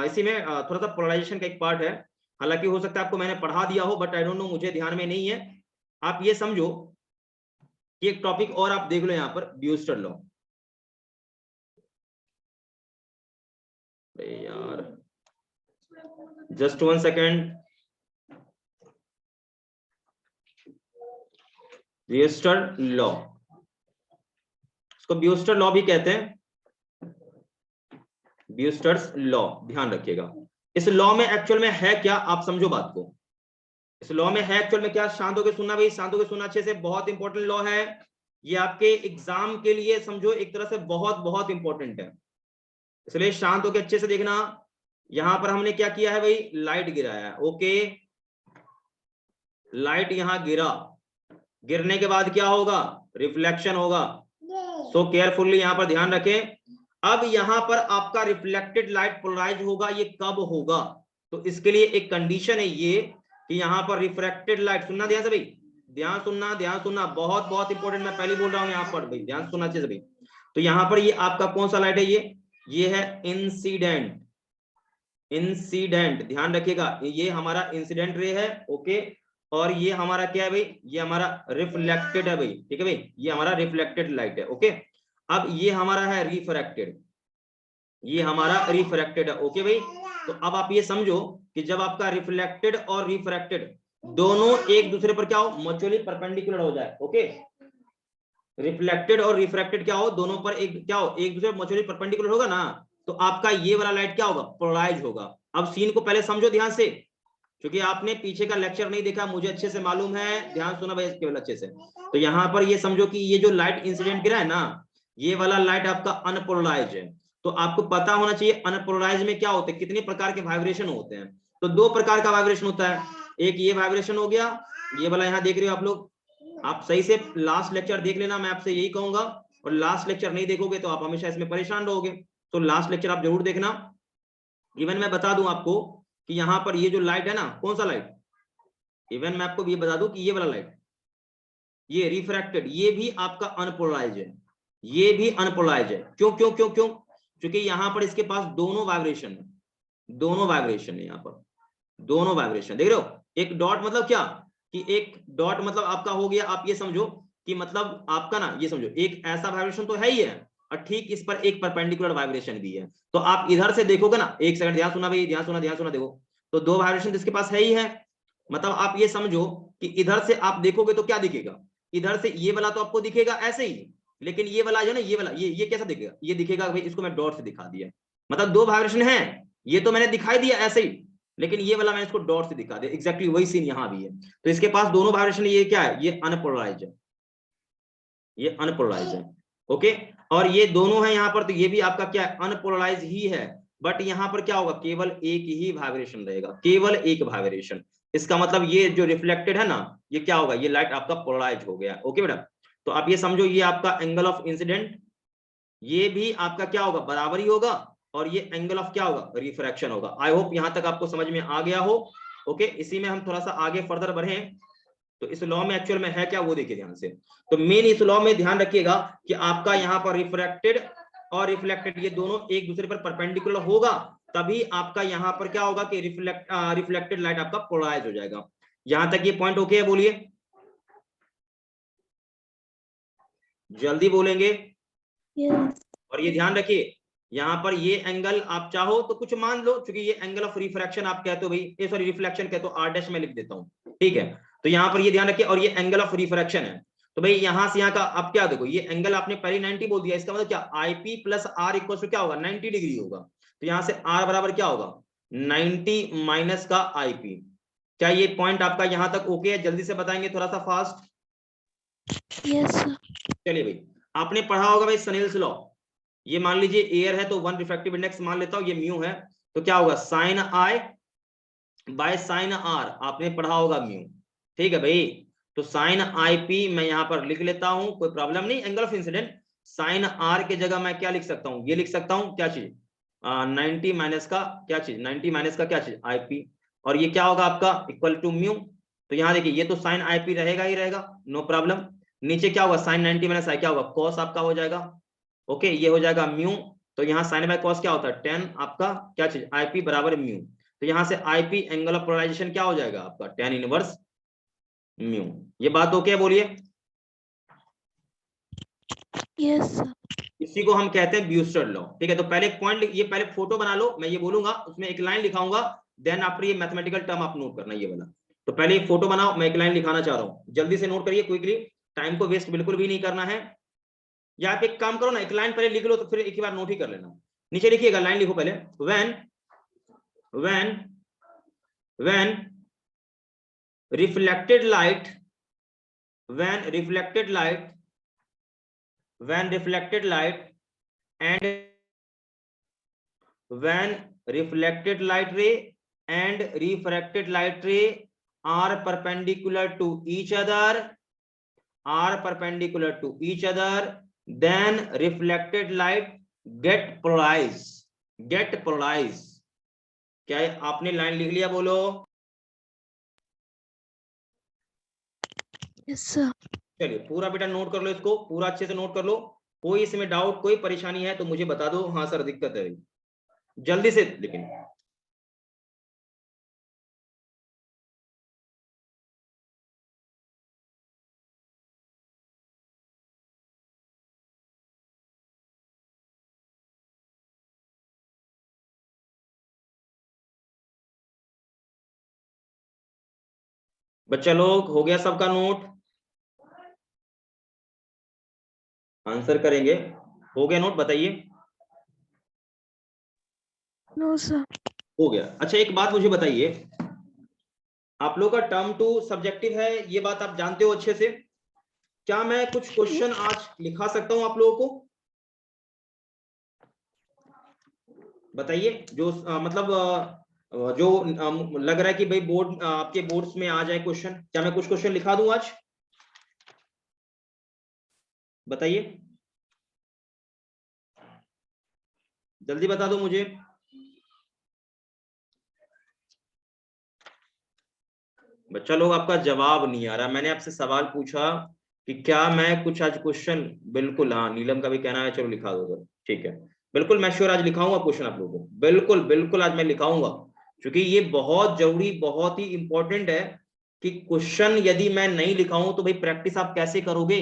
इसी में थोड़ा सा पोलराइजेशन का एक पार्ट है। हालांकि हो सकता है आपको मैंने पढ़ा दिया हो, बट आई डोंट नो, मुझे ध्यान में नहीं है। आप ये समझो कि एक टॉपिक और आप देख लो यहाँ पर, ब्यूस्टर लॉ। यार जस्ट 1 सेकेंड। ब्यूस्टर लॉ, इसको ब्यूस्टर लॉ भी कहते हैं, ब्यूस्टर्स लॉ। ध्यान रखिएगा इस लॉ में एक्चुअल में है क्या, आप समझो बात को। इस लॉ में है एक्चुअल में क्या, शांत होकर सुनना भाई, शांत होकर सुनना अच्छे से। बहुत इंपॉर्टेंट लॉ है ये, आपके एग्जाम के लिए समझो एक तरह से बहुत बहुत इंपॉर्टेंट है, इसलिए शांत होकर अच्छे से देखना। यहां पर हमने क्या किया है भाई, लाइट गिराया है ओके। लाइट यहां गिरा, गिरने के बाद क्या होगा, रिफ्लेक्शन होगा। सो केयरफुल्ली यहां पर ध्यान रखें। अब यहां पर आपका रिफ्लेक्टेड लाइट पोलराइज होगा, ये कब होगा, तो इसके लिए एक कंडीशन है ये कि यहां पर रिफ्रैक्टेड लाइट, सुनना ध्यान से भाई, ध्यान सुनना, ध्यान सुनना, बहुत बहुत इंपॉर्टेंट। मैं पहले बोल रहा हूं यहां पर भाई, ध्यान सुनना चाहिए भाई। तो यहां पर ये आपका कौन सा लाइट है, ये है इंसिडेंट। इंसिडेंट ध्यान रखिएगा, ये हमारा इंसिडेंट रे है ओके। और ये हमारा क्या है भाई, ये हमारा रिफ्लेक्टेड है भाई, ठीक है भाई, ये हमारा रिफ्लेक्टेड लाइट है ओके। अब ये हमारा है रिफ्रैक्टेड, ये हमारा रिफ्रैक्टेड है ओके भाई। तो अब आप ये समझो कि जब आपका रिफ्लेक्टेड और रिफ्रैक्टेड दोनों एक दूसरे पर क्या हो, म्यूचुअली परपेंडिकुलर हो जाए ओके। रिफ्लेक्टेड और रिफ्रैक्टेड क्या हो, दोनों पर एक क्या हो, एक दूसरे म्यूचुअली परपेंडिकुलर होगा ना, तो आपका ये वाला लाइट क्या होगा, पोलराइज होगा। अब सीन को पहले समझो ध्यान से, क्योंकि आपने पीछे का लेक्चर नहीं देखा, मुझे अच्छे से मालूम है, ध्यान सुना भाई केवल अच्छे से। तो यहां पर ये समझो कि ये जो लाइट इंसिडेंट गिरा है ना, ये वाला लाइट आपका अनपोलराइज है। तो आपको पता होना चाहिए अनपोलराइज में क्या होते हैं, कितने प्रकार के वाइब्रेशन होते हैं। तो 2 प्रकार का वाइब्रेशन होता है, एक ये वाइब्रेशन हो गया, ये वाला यहाँ देख रहे हो आप लोग। आप सही से लास्ट लेक्चर देख लेना, मैं आपसे यही कहूंगा। और लास्ट लेक्चर नहीं देखोगे तो आप हमेशा इसमें परेशान रहोगे, तो लास्ट लेक्चर आप जरूर देखना। इवन मैं बता दूं आपको कि यहाँ पर ये जो लाइट है ना, कौन सा लाइट, इवन मैं आपको ये बता दूं कि ये वाला लाइट, ये रिफ्रैक्टेड, ये भी आपका अनपोलराइज है, ये भी अनपोलराइज है। क्यों क्यों क्यों क्यों, क्योंकि यहाँ पर इसके पास दोनों वाइब्रेशन है, दोनों वाइब्रेशन है यहाँ पर, दोनों वाइब्रेशन देख रहे हो। एक डॉट मतलब क्या, कि एक डॉट मतलब आपका हो गया, आप ये समझो कि मतलब आपका ना, ये समझो एक ऐसा वाइब्रेशन तो है ही है, और ठीक इस पर एक परपेंडिकुलर वाइब्रेशन भी है। तो आप इधर से देखोगे ना, एक सेकंड ध्यान सुना भाई, ध्यान सुना, ध्यान सुना, देखो तो 2 वाइब्रेशन इसके पास है ही है। मतलब आप ये समझो कि इधर से आप देखोगे तो क्या दिखेगा, इधर से ये वाला तो आपको दिखेगा ऐसे ही, लेकिन ये वाला जो ना, ये वाला, ये कैसा दिखेगा, ये दिखेगा भाई, इसको मैं डॉट से दिखा दिया, मतलब 2 वाइब्रेशन है, ये तो मैंने दिखाई दिया ऐसे ही, लेकिन ये वाला मैंने इसको डॉट से दिखा दिया। एग्जैक्टली वही सीन यहाँ भी है। तो इसके पास दोनों वाइब्रेशन, ये क्या है, ये अनपोलराइज है, ये अनपोलराइज है ओके। और ये दोनों है यहाँ पर, तो ये भी आपका क्या है, अनपोलराइज ही है। बट यहाँ पर क्या होगा, केवल एक ही वाइब्रेशन रहेगा, केवल एक वाइब्रेशन। इसका मतलब ये जो रिफ्लेक्टेड है ना, ये क्या होगा, ये लाइट आपका पोलराइज हो गया ओके बेटा। तो आप ये समझो, ये आपका एंगल ऑफ इंसिडेंट, ये भी आपका क्या होगा, बराबर ही होगा, और ये एंगल ऑफ क्या होगा, रिफ्रैक्शन होगा। आई होप यहां तक आपको समझ में आ गया हो ओके। इसी में हम थोड़ा सा आगे फर्दर बढ़े। तो इस लॉ में एक्चुअल में है क्या वो देखिए ध्यान से। तो मेन इस लॉ में ध्यान रखिएगा कि आपका यहाँ पर रिफ्रैक्टेड और रिफ्लेक्टेड ये दोनों एक दूसरे पर परपेंडिकुलर होगा, तभी आपका यहाँ पर क्या होगा कि रिफ्लेक्टेड लाइट आपका पोलराइज हो जाएगा। यहां तक ये पॉइंट ओके है? बोलिए, जल्दी बोलेंगे। Yes. और ये ध्यान रखिए, यहाँ पर ये एंगल आप चाहो तो कुछ मान लो, क्योंकि ये एंगल ऑफ रिफ्रैक्शन आप कहते हो भाई, सॉरी रिफ्लेक्शन कहते हो, आर डैश में लिख देता हूँ, ठीक है। तो यहाँ पर ये ध्यान रखिए, और ये एंगल ऑफ रिफ्रैक्शन है, तो भाई यहाँ से यहाँ का अब क्या देखो, ये एंगल आपने पहले 90 बोल दिया, इसका मतलब क्या, IP plus R equal to क्या होगा, 90 डिग्री होगा। तो यहाँ से आर बराबर क्या होगा, 90 माइनस का आईपी। क्या ये पॉइंट आपका यहाँ तक ओके है? जल्दी से बताएंगे थोड़ा सा फास्ट। Yes, sir. चलिए भाई, आपने पढ़ा होगा भाई स्नेल्स लॉ। ये मान लीजिए एयर है तो 1 रिफ्रैक्टिव इंडेक्स मान लेता हूं, ये म्यू है, तो क्या होगा sine I by sine R, आपने पढ़ा होगा म्यू, ठीक है भाई। तो साइन आई पी मैं यहाँ पर लिख लेता हूं, कोई प्रॉब्लम नहीं, angle of incidence. Sine R के जगह मैं क्या लिख सकता हूँ, ये लिख सकता हूँ, क्या चीज 90 माइनस का क्या चीज, 90 माइनस का क्या चीज, आई पी, और ये क्या होगा आपका इक्वल टू म्यू। तो यहाँ देखिए ये तो साइन आई पी रहेगा ही रहेगा, नो प्रॉब्लम। नीचे क्या होगा साइन 90 माइनस आई क्या होगा, कॉस आपका हो जाएगा, ओके, ये हो जाएगा म्यू। तो यहाँ साइन बाय कॉस क्या होता है, 10 आपका क्या चीज, आईपी बराबर म्यू। तो यहाँ से आईपी एंगल ऑफ पोलराइजेशन क्या हो जाएगा आपका, 10 इनवर्स म्यू। ये बात ओके है? बोलिए। Yes, sir. इसी को हम कहते हैं ब्यूस्टर लॉ, ठीक है। तो पहले एक पॉइंट, ये पहले फोटो बना लो, मैं ये बोलूंगा उसमें एक लाइन लिखाऊंगा, देन आफ्टर ये मैथमेटिकल टर्म आप नोट करना ये वाला। तो पहले एक फोटो बनाओ, मैं एक लाइन लिखाना चाह रहा हूँ, जल्दी से नोट करिए क्विकली, टाइम को वेस्ट बिल्कुल भी नहीं करना है। या आप एक काम करो ना, एक लाइन पहले लिख लो, तो फिर एक ही बार नोट ही कर लेना। नीचे लिखिएगा, लाइन लिखो पहले, when reflected light and when reflected light ray and refracted light ray are perpendicular to each other, then reflected light get polarized। क्या आपने लाइन लिख लिया? बोलो। Yes, sir. चलिए पूरा बेटा नोट कर लो, इसको पूरा अच्छे से नोट कर लो। कोई इसमें डाउट, कोई परेशानी है तो मुझे बता दो, हाँ सर दिक्कत है, जल्दी से लेकिन। बच्चा लोग हो गया सबका नोट? आंसर करेंगे, हो गया नोट? बताइए। No, sir. हो गया। अच्छा एक बात मुझे बताइए, आप लोग का टर्म 2 सब्जेक्टिव है, ये बात आप जानते हो अच्छे से। क्या मैं कुछ क्वेश्चन आज लिखा सकता हूं आप लोगों को? बताइए, जो मतलब जो लग रहा है कि भाई बोर्ड आपके बोर्ड्स में आ जाए क्वेश्चन, क्या मैं कुछ क्वेश्चन लिखा दूं आज? बताइए, जल्दी बता दो मुझे। बच्चा लोग आपका जवाब नहीं आ रहा। मैंने आपसे सवाल पूछा कि क्या मैं कुछ आज क्वेश्चन, बिल्कुल हाँ, नीलम का भी कहना है, चलो लिखा दो सर, ठीक है, बिल्कुल मैं श्योर आज लिखाऊंगा क्वेश्चन आप लोगों को, बिल्कुल बिल्कुल आज मैं लिखाऊंगा, क्योंकि ये बहुत जरूरी, बहुत ही इंपॉर्टेंट है कि क्वेश्चन यदि मैं नहीं लिखाऊं तो भाई प्रैक्टिस आप कैसे करोगे।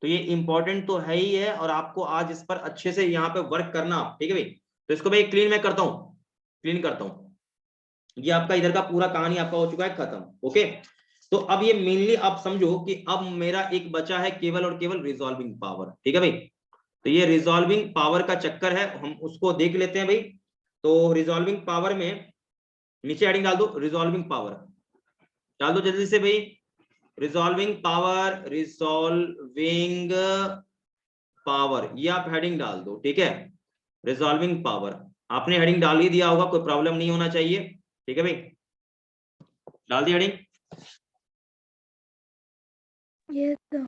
तो ये इंपॉर्टेंट तो है ही है, और आपको आज इस पर अच्छे से यहाँ पे वर्क करना, ठीक है भाई। तो इसको भाई क्लीन मैं करता हूँ, क्लीन करता हूँ। ये आपका इधर का पूरा कहानी आपका हो चुका है खत्म, ओके। तो अब ये मेनली आप समझो कि अब मेरा एक बचा है केवल और केवल रिजॉल्विंग पावर, ठीक है भाई। तो ये रिजॉल्विंग पावर का चक्कर है, हम उसको देख लेते हैं भाई। तो रिजॉल्विंग पावर में नीचे हेडिंग डाल दो, रिजॉल्विंग पावर डाल दो जल्दी से भाई। रिजॉल्विंग पावर, ये आप हेडिंग डाल दो, ठीक है। रिजॉल्विंग पावर आपने हेडिंग डाल ही दिया होगा, कोई प्रॉब्लम नहीं होना चाहिए, ठीक है भाई। डाल दी हेडिंग? Yes, sir.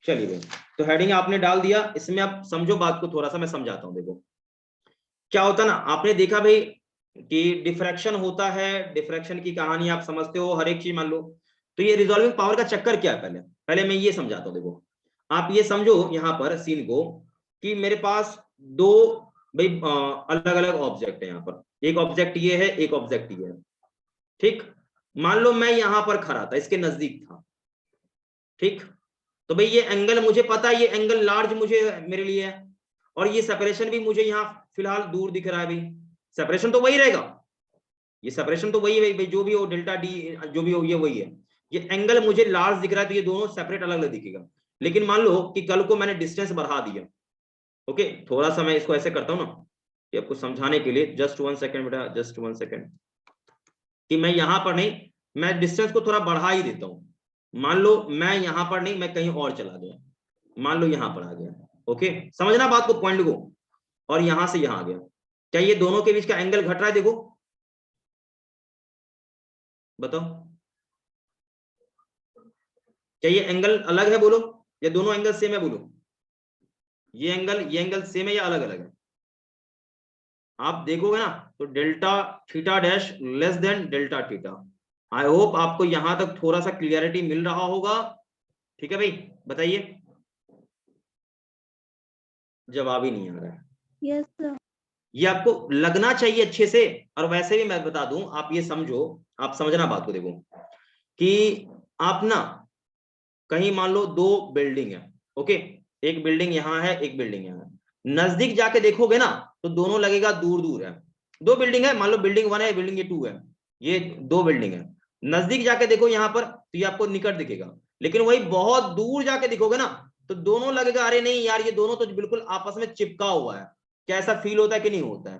चलिए भाई, तो हेडिंग आपने डाल दिया, इसमें आप समझो बात को, थोड़ा सा मैं समझाता हूं। देखो क्या होता है ना, आपने देखा भाई कि डिफ्रैक्शन होता है, डिफ्रैक्शन की कहानी आप समझते हो, हर एक चीज मान लो। तो ये रिजॉल्विंग पावर का चक्कर क्या है, पहले मैं ये समझाता हूँ। देखो आप ये समझो यहाँ पर सीन को कि मेरे पास दो भाई अलग अलग ऑब्जेक्ट है। यहाँ पर एक ऑब्जेक्ट ये है, एक ऑब्जेक्ट ये है, ठीक। मान लो मैं यहाँ पर खड़ा था, इसके नजदीक था, ठीक। तो भाई ये एंगल मुझे पता है, ये एंगल लार्ज मुझे मेरे लिए है, और ये सेपरेशन भी मुझे यहाँ फिलहाल दूर दिख रहा है। भाई सेपरेशन तो वही रहेगा, ये सेपरेशन तो वही है भाई, जो भी हो डेल्टा डी जो भी हो ये वही है। ये एंगल मुझे लार्ज दिख रहा है, तो ये दोनों सेपरेट अलग अलग दिखेगा। लेकिन मान लो कि कल को मैंने डिस्टेंस बढ़ा दिया, ओके, थोड़ा सा मैं इसको ऐसे करता हूँ ना कि आपको समझाने के लिए, जस्ट 1 सेकेंड बेटा, जस्ट 1 सेकेंड, कि मैं यहां पर नहीं, मैं डिस्टेंस को थोड़ा बढ़ा ही देता हूं। मान लो मैं यहां पर नहीं, मैं कहीं और चला गया, मान लो यहां पर आ गया, ओके, समझना बात को, पॉइंट को, और यहां से यहां आ गया। क्या ये दोनों के बीच का एंगल घट रहा है? देखो बताओ, क्या ये एंगल अलग है बोलो, या दोनों एंगल सेम है बोलो? ये एंगल सेम है या अलग अलग है? आप देखोगे ना तो delta theta dash less than delta theta. I hope आपको यहां तक थोड़ा सा क्लियरिटी मिल रहा होगा, ठीक है भाई? बताइए, जवाब ही नहीं आ रहा है। Yes sir. ये आपको लगना चाहिए अच्छे से। और वैसे भी मैं बता दूं, आप ये समझो, आप समझना बात को, देखो कि आप ना कहीं मान लो दो बिल्डिंग है, ओके, एक बिल्डिंग यहां है, एक बिल्डिंग यहां है, नजदीक जाके देखोगे ना तो दोनों लगेगा दूर दूर है। दो बिल्डिंग है, मान लो बिल्डिंग 1 है, बिल्डिंग ये 2 है, ये दो बिल्डिंग है। नजदीक जाके देखो यहाँ पर तो ये आपको निकट दिखेगा, लेकिन वही बहुत दूर जाके दिखोगे ना तो दोनों लगेगा अरे नहीं यार, ये दोनों तो बिल्कुल आपस में चिपका हुआ है। क्या ऐसा फील होता है कि नहीं होता है?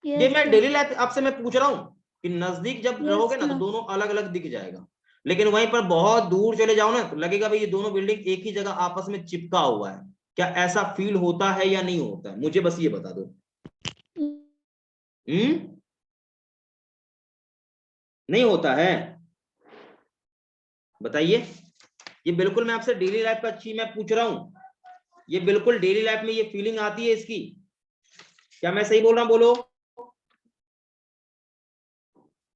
ये यस मैं सर। डेली लाइफ आपसे मैं पूछ रहा हूं कि नजदीक जब यस रहोगे ना तो सर। दोनों अलग अलग दिख जाएगा, लेकिन वहीं पर बहुत दूर चले जाओ ना तो लगेगा भाई ये दोनों बिल्डिंग एक ही जगह आपस में चिपका हुआ है। क्या ऐसा फील होता है या नहीं होता है? मुझे बस ये बता दो। हम्म, नहीं होता है? बताइए। ये बिल्कुल मैं आपसे डेली लाइफ का चीज मैं पूछ रहा हूं, ये बिल्कुल डेली लाइफ में ये फीलिंग आती है इसकी? क्या मैं सही बोल रहा हूं बोलो?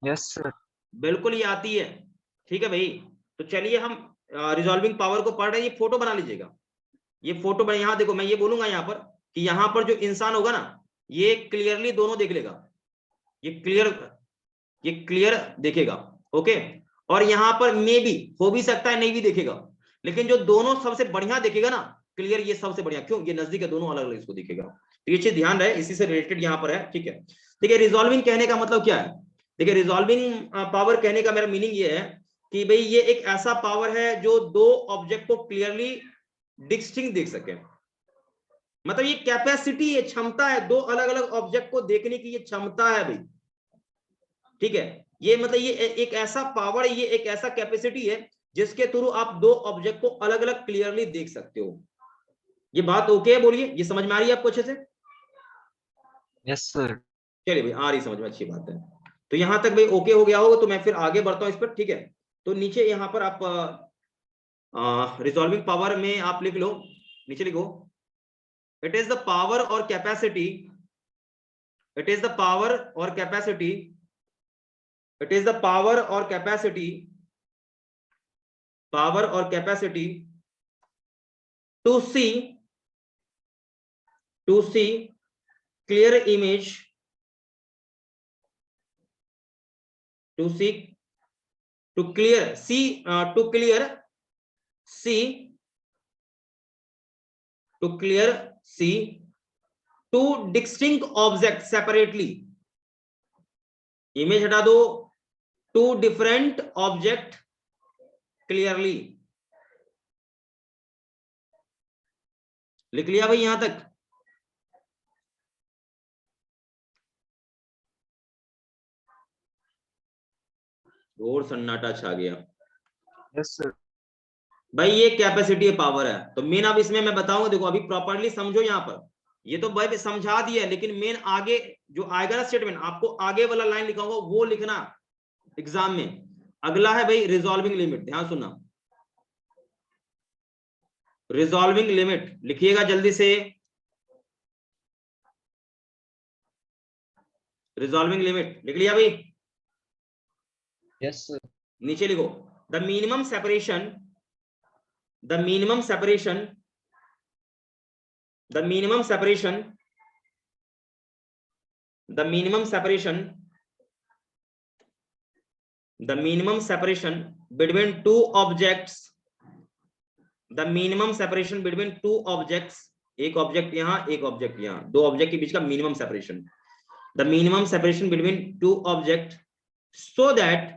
Yes sir. बिल्कुल ये आती है, ठीक है भाई। तो चलिए हम रिजॉल्विंग पावर को पढ़ रहे हैं, ये फोटो बना लीजिएगा। ये फोटो बना, यहां देखो, मैं ये बोलूंगा यहाँ पर कि यहाँ पर जो इंसान होगा ना ये क्लियरली दोनों देख लेगा, ये क्लियर देखेगा, ओके। और यहाँ पर मे भी हो भी सकता है नहीं भी देखेगा, लेकिन जो दोनों सबसे बढ़िया देखेगा ना क्लियर, ये सबसे बढ़िया, क्यों? ये नजदीक है, दोनों अलग अलग इसको दिखेगा। तो ये चीज ध्यान रहे, इसी से रिलेटेड यहाँ पर है, ठीक है। देखिए रिजॉल्विंग कहने का मतलब क्या है? देखिए रिजॉल्विंग पावर कहने का मेरा मीनिंग ये है कि भाई ये एक ऐसा पावर है जो दो ऑब्जेक्ट को क्लियरली डिस्टिंक्ट देख सके। मतलब ये कैपेसिटी है, क्षमता है, दो अलग अलग ऑब्जेक्ट को देखने की ये क्षमता है भाई, ठीक है। ये मतलब ये एक ऐसा पावर है, ये एक ऐसा कैपेसिटी है जिसके थ्रू आप दो ऑब्जेक्ट को अलग अलग क्लियरली देख सकते हो। ये बात ओके है? बोलिए, ये समझ में आ रही है आपको अच्छे से? Yes sir. चलिए भाई, आ रही समझ में, अच्छी बात है। तो यहां तक भाई ओके हो गया होगा, तो मैं फिर आगे बढ़ता हूं इस पर, ठीक है। तो नीचे यहां पर आप रिजॉल्विंग पावर में आप लिख लो, नीचे लिखो, इट इज द पावर और capacity, it is the power और capacity, it is the power और कैपेसिटी, पावर और capacity to see, to see clear image, to see, to clear see, to clear see, to clear see to distinct object separately. Image हटा दो, to different object clearly. लिख लिया भाई यहां तक? घोर सन्नाटा छा गया। Yes sir. भाई ये कैपेसिटी है, पावर है। तो मेन अब इसमें मैं बताऊंगा, देखो अभी प्रॉपर्ली समझो यहाँ पर, ये तो भाई समझा दिया है, लेकिन मेन आगे जो आएगा ना स्टेटमेंट, आपको आगे वाला लाइन लिखा होगा वो लिखना एग्जाम में। अगला है भाई रिजॉल्विंग लिमिट, ध्यान सुनना, रिजॉल्विंग लिमिट लिखिएगा जल्दी से। रिजॉल्विंग लिमिट लिख लिया भाई? Yes, sir. नीचे लिखो the minimum separation, the minimum separation, the minimum separation, the minimum separation, the minimum separation between two objects, the minimum separation between two objects, एक ऑब्जेक्ट यहां एक ऑब्जेक्ट यहां, दो ऑब्जेक्ट के बीच का minimum separation, the minimum separation between two object so that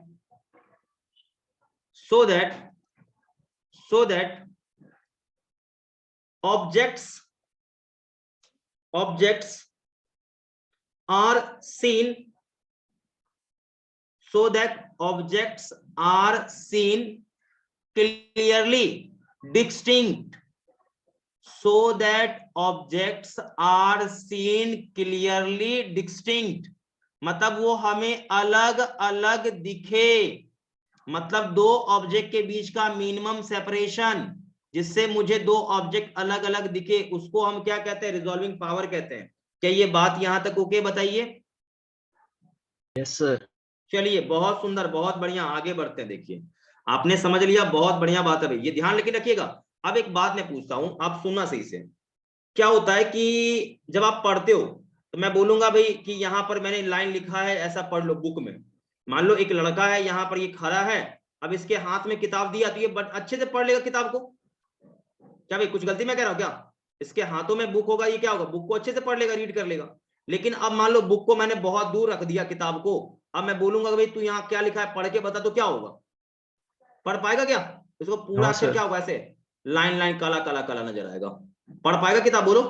objects are seen, so that objects are seen clearly distinct, so that objects are seen clearly distinct, मतलब वो हमें अलग अलग दिखे, मतलब दो ऑब्जेक्ट के बीच का मिनिमम सेपरेशन जिससे मुझे दो ऑब्जेक्ट अलग अलग दिखे, उसको हम क्या कहते हैं? रिजॉल्विंग पावर कहते हैं। क्या ये बात यहां तक ओके? बताइए। Yes, sir. चलिए बहुत सुंदर, बहुत बढ़िया, आगे बढ़ते हैं। देखिए आपने समझ लिया, बहुत बढ़िया बात है भाई, ये ध्यान लेके रखिएगा। अब एक बात मैं पूछता हूं, आप सुनना सही से। क्या होता है कि जब आप पढ़ते हो तो मैं बोलूंगा भाई कि यहाँ पर मैंने लाइन लिखा है, ऐसा पढ़ लो बुक में। मान लो एक लड़का है, यहाँ पर ये खड़ा है, अब इसके हाथ में किताब दिया तो ये अच्छे से पढ़ लेगा किताब को। क्या भाई कुछ गलती मैं कह रहा हूँ क्या? इसके हाथों में बुक होगा, ये क्या होगा? बुक को अच्छे से पढ़ लेगा, रीड कर लेगा। लेकिन अब मान लो बुक को मैंने बहुत दूर रख दिया, किताब को, अब मैं बोलूंगा भाई तू यहाँ क्या लिखा है पढ़ के बता, तो क्या होगा? पढ़ पाएगा क्या? इसको पूरा No, अक्षर sir. क्या होगा? ऐसे लाइन लाइन काला काला काला नजर आएगा। पढ़ पाएगा किताब? बोलो।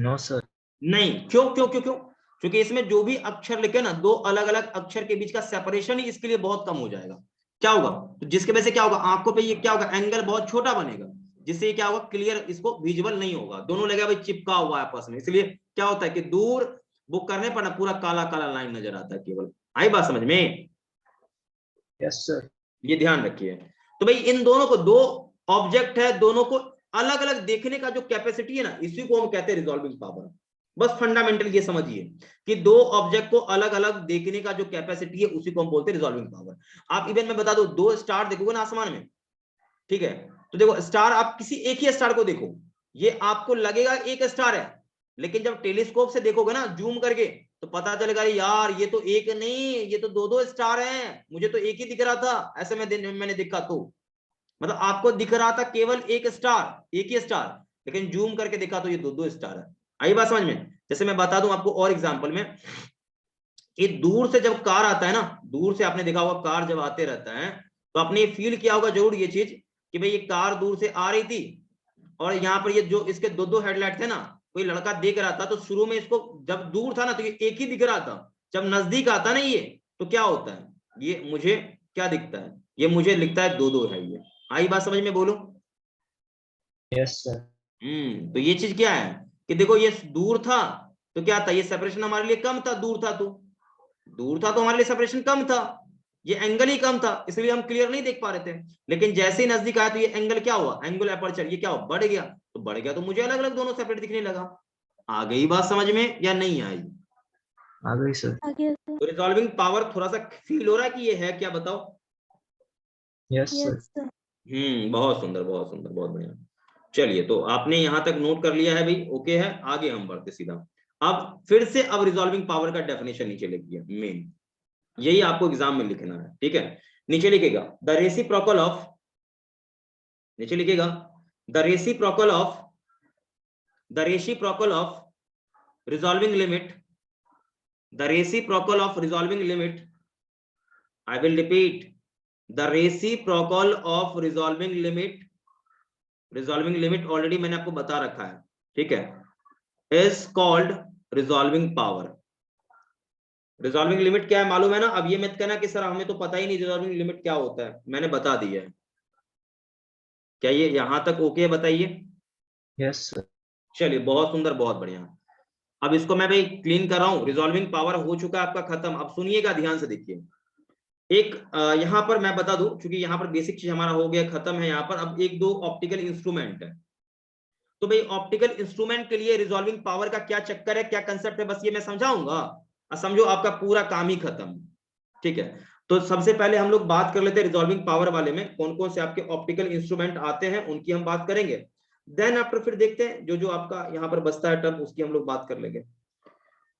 No, sir. नहीं। क्यों क्यों क्यों क्यों? क्योंकि इसमें जो भी अक्षर लिखे ना, दो अलग अलग अक्षर के बीच का सेपरेशन ही इसके लिए बहुत कम हो जाएगा। क्या होगा? तो जिसके वजह से क्या होगा, आंखों पे ये क्या होगा, एंगल बहुत छोटा बनेगा, जिससे ये क्या होगा, क्लियर इसको विजुअल नहीं होगा, दोनों लगेगा भाई चिपका हुआ है आपस में। इसलिए क्या होता है कि दूर बुक करने पर ना पूरा काला काला लाइन नजर आता है केवल। आई बात समझ में? Yes, sir. ये ध्यान रखिए। तो भाई इन दोनों को, दो ऑब्जेक्ट है, दोनों को अलग अलग देखने का जो कैपेसिटी है ना, इसी को हम कहते हैं रिजॉल्विंग पावर। बस फंडामेंटल ये समझिए कि दो ऑब्जेक्ट को अलग अलग देखने का जो कैपेसिटी है, उसी को हम बोलते हैं रिजॉल्विंग पावर। आप इवन मैं बता दूं, दो स्टार देखोगे ना आसमान में, ठीक है, तो देखो स्टार, आप किसी एक ही स्टार को देखो, ये आपको लगेगा एक स्टार है, लेकिन जब टेलीस्कोप से देखोगे ना जूम करके, तो पता चलेगा यार ये तो एक नहीं, ये तो दो दो स्टार हैं, मुझे तो एक ही दिख रहा था, ऐसे मैंने देखा। तो मतलब आपको दिख रहा था केवल एक स्टार, एक ही स्टार, लेकिन जूम करके देखा तो ये दो दो स्टार है। आई बात समझ में? जैसे मैं बता दूं आपको और एग्जांपल में, कि दूर से जब कार आता है ना, दूर से आपने देखा होगा कार जब आते रहता है, तो आपने फील किया होगा जरूर ये चीज कि भाई ये कार दूर से आ रही थी, और यहाँ पर ये जो इसके दो दो हेडलाइट थे ना, कोई लड़का देख रहा था, तो शुरू में इसको जब दूर था ना तो ये एक ही दिख रहा था, जब नजदीक आता ना ये, तो क्या होता है, ये मुझे क्या दिखता है, ये मुझे लिखता है दो दो है ये। आई बात समझ में? बोलो। Yes, sir. तो ये चीज क्या है कि देखो ये दूर था तो क्या था, ये सेपरेशन हमारे लिए कम था, दूर था तो हमारे लिए सेपरेशन कम था, ये एंगल ही कम था, इसलिए हम क्लियर नहीं देख पा रहे थे। लेकिन जैसे ही नजदीक आया तो ये एंगल क्या हुआ, एंगुलर एपर्चर ये क्या हुआ, बढ़ गया, तो बढ़ गया तो मुझे अलग अलग दोनों सेपरेट दिखने लगा। आ गई बात समझ में या नहीं आई? आ गई, sir. आगे सर। तो रिजॉल्विंग पावर थोड़ा सा फील हो रहा है कि ये है क्या? बताओ। Yes, sir. Yes sir. बहुत सुंदर, बहुत सुंदर, बहुत बढ़िया। चलिए तो आपने यहां तक नोट कर लिया है भाई, ओके है। आगे हम बढ़ते सीधा। अब फिर से अब रिजॉल्विंग पावर का डेफिनेशन नीचे लिखिए, मेन यही आपको एग्जाम में लिखना है, ठीक है। नीचे लिखेगा द रेसिप्रोकल ऑफ, नीचे लिखेगा the reciprocal of, the reciprocal of resolving limit, the reciprocal of resolving limit, I will repeat, the reciprocal of resolving limit, resolving limit already मैंने आपको बता रखा है, ठीक है, is called resolving power. Resolving limit क्या है मालूम है ना? अब ये मत कहना कि सर हमें तो पता ही नहीं रिजॉल्विंग लिमिट क्या होता है, मैंने बता दिया है। क्या ये यहां तक ओके? बताइए। Yes, sir. चलिए बहुत सुंदर, बहुत बढ़िया। अब इसको मैं भाई क्लीन कर रहा हूं, रिजॉल्विंग पावर हो चुका है आपका खत्म। अब सुनिएगा ध्यान से, देखिए एक यहां पर मैं बता दूं, क्योंकि यहां पर बेसिक चीज हमारा हो गया खत्म है, यहां पर अब एक दो ऑप्टिकल इंस्ट्रूमेंट है। तो भाई ऑप्टिकल इंस्ट्रूमेंट के लिए रिजॉल्विंग पावर का क्या चक्कर है, क्या कंसेप्ट है, बस ये मैं समझाऊंगा, समझो आपका पूरा काम ही खत्म, ठीक है। तो सबसे पहले हम लोग बात कर लेते हैं रिजॉल्विंग पावर वाले में, कौन कौन से आपके ऑप्टिकल इंस्ट्रूमेंट आते हैं उनकी हम बात करेंगे। देन आफ्टर फिर देखते हैं जो जो आपका यहाँ पर बचता है टर्म, उसकी हम लोग बात कर लेंगे।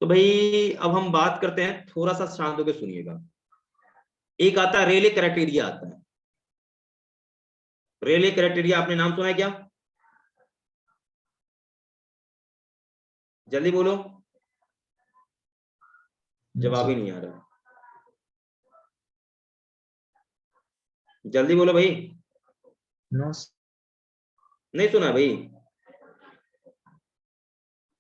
तो भाई अब हम बात करते हैं, थोड़ा सा शांत होकर सुनिएगा। एक आता है रेले क्राइटेरिया आता है। रेले क्राइटेरिया आपने नाम सुना है क्या? जल्दी बोलो, जवाब ही नहीं आ रहा, जल्दी बोलो भाई। नो नहीं सुना भाई?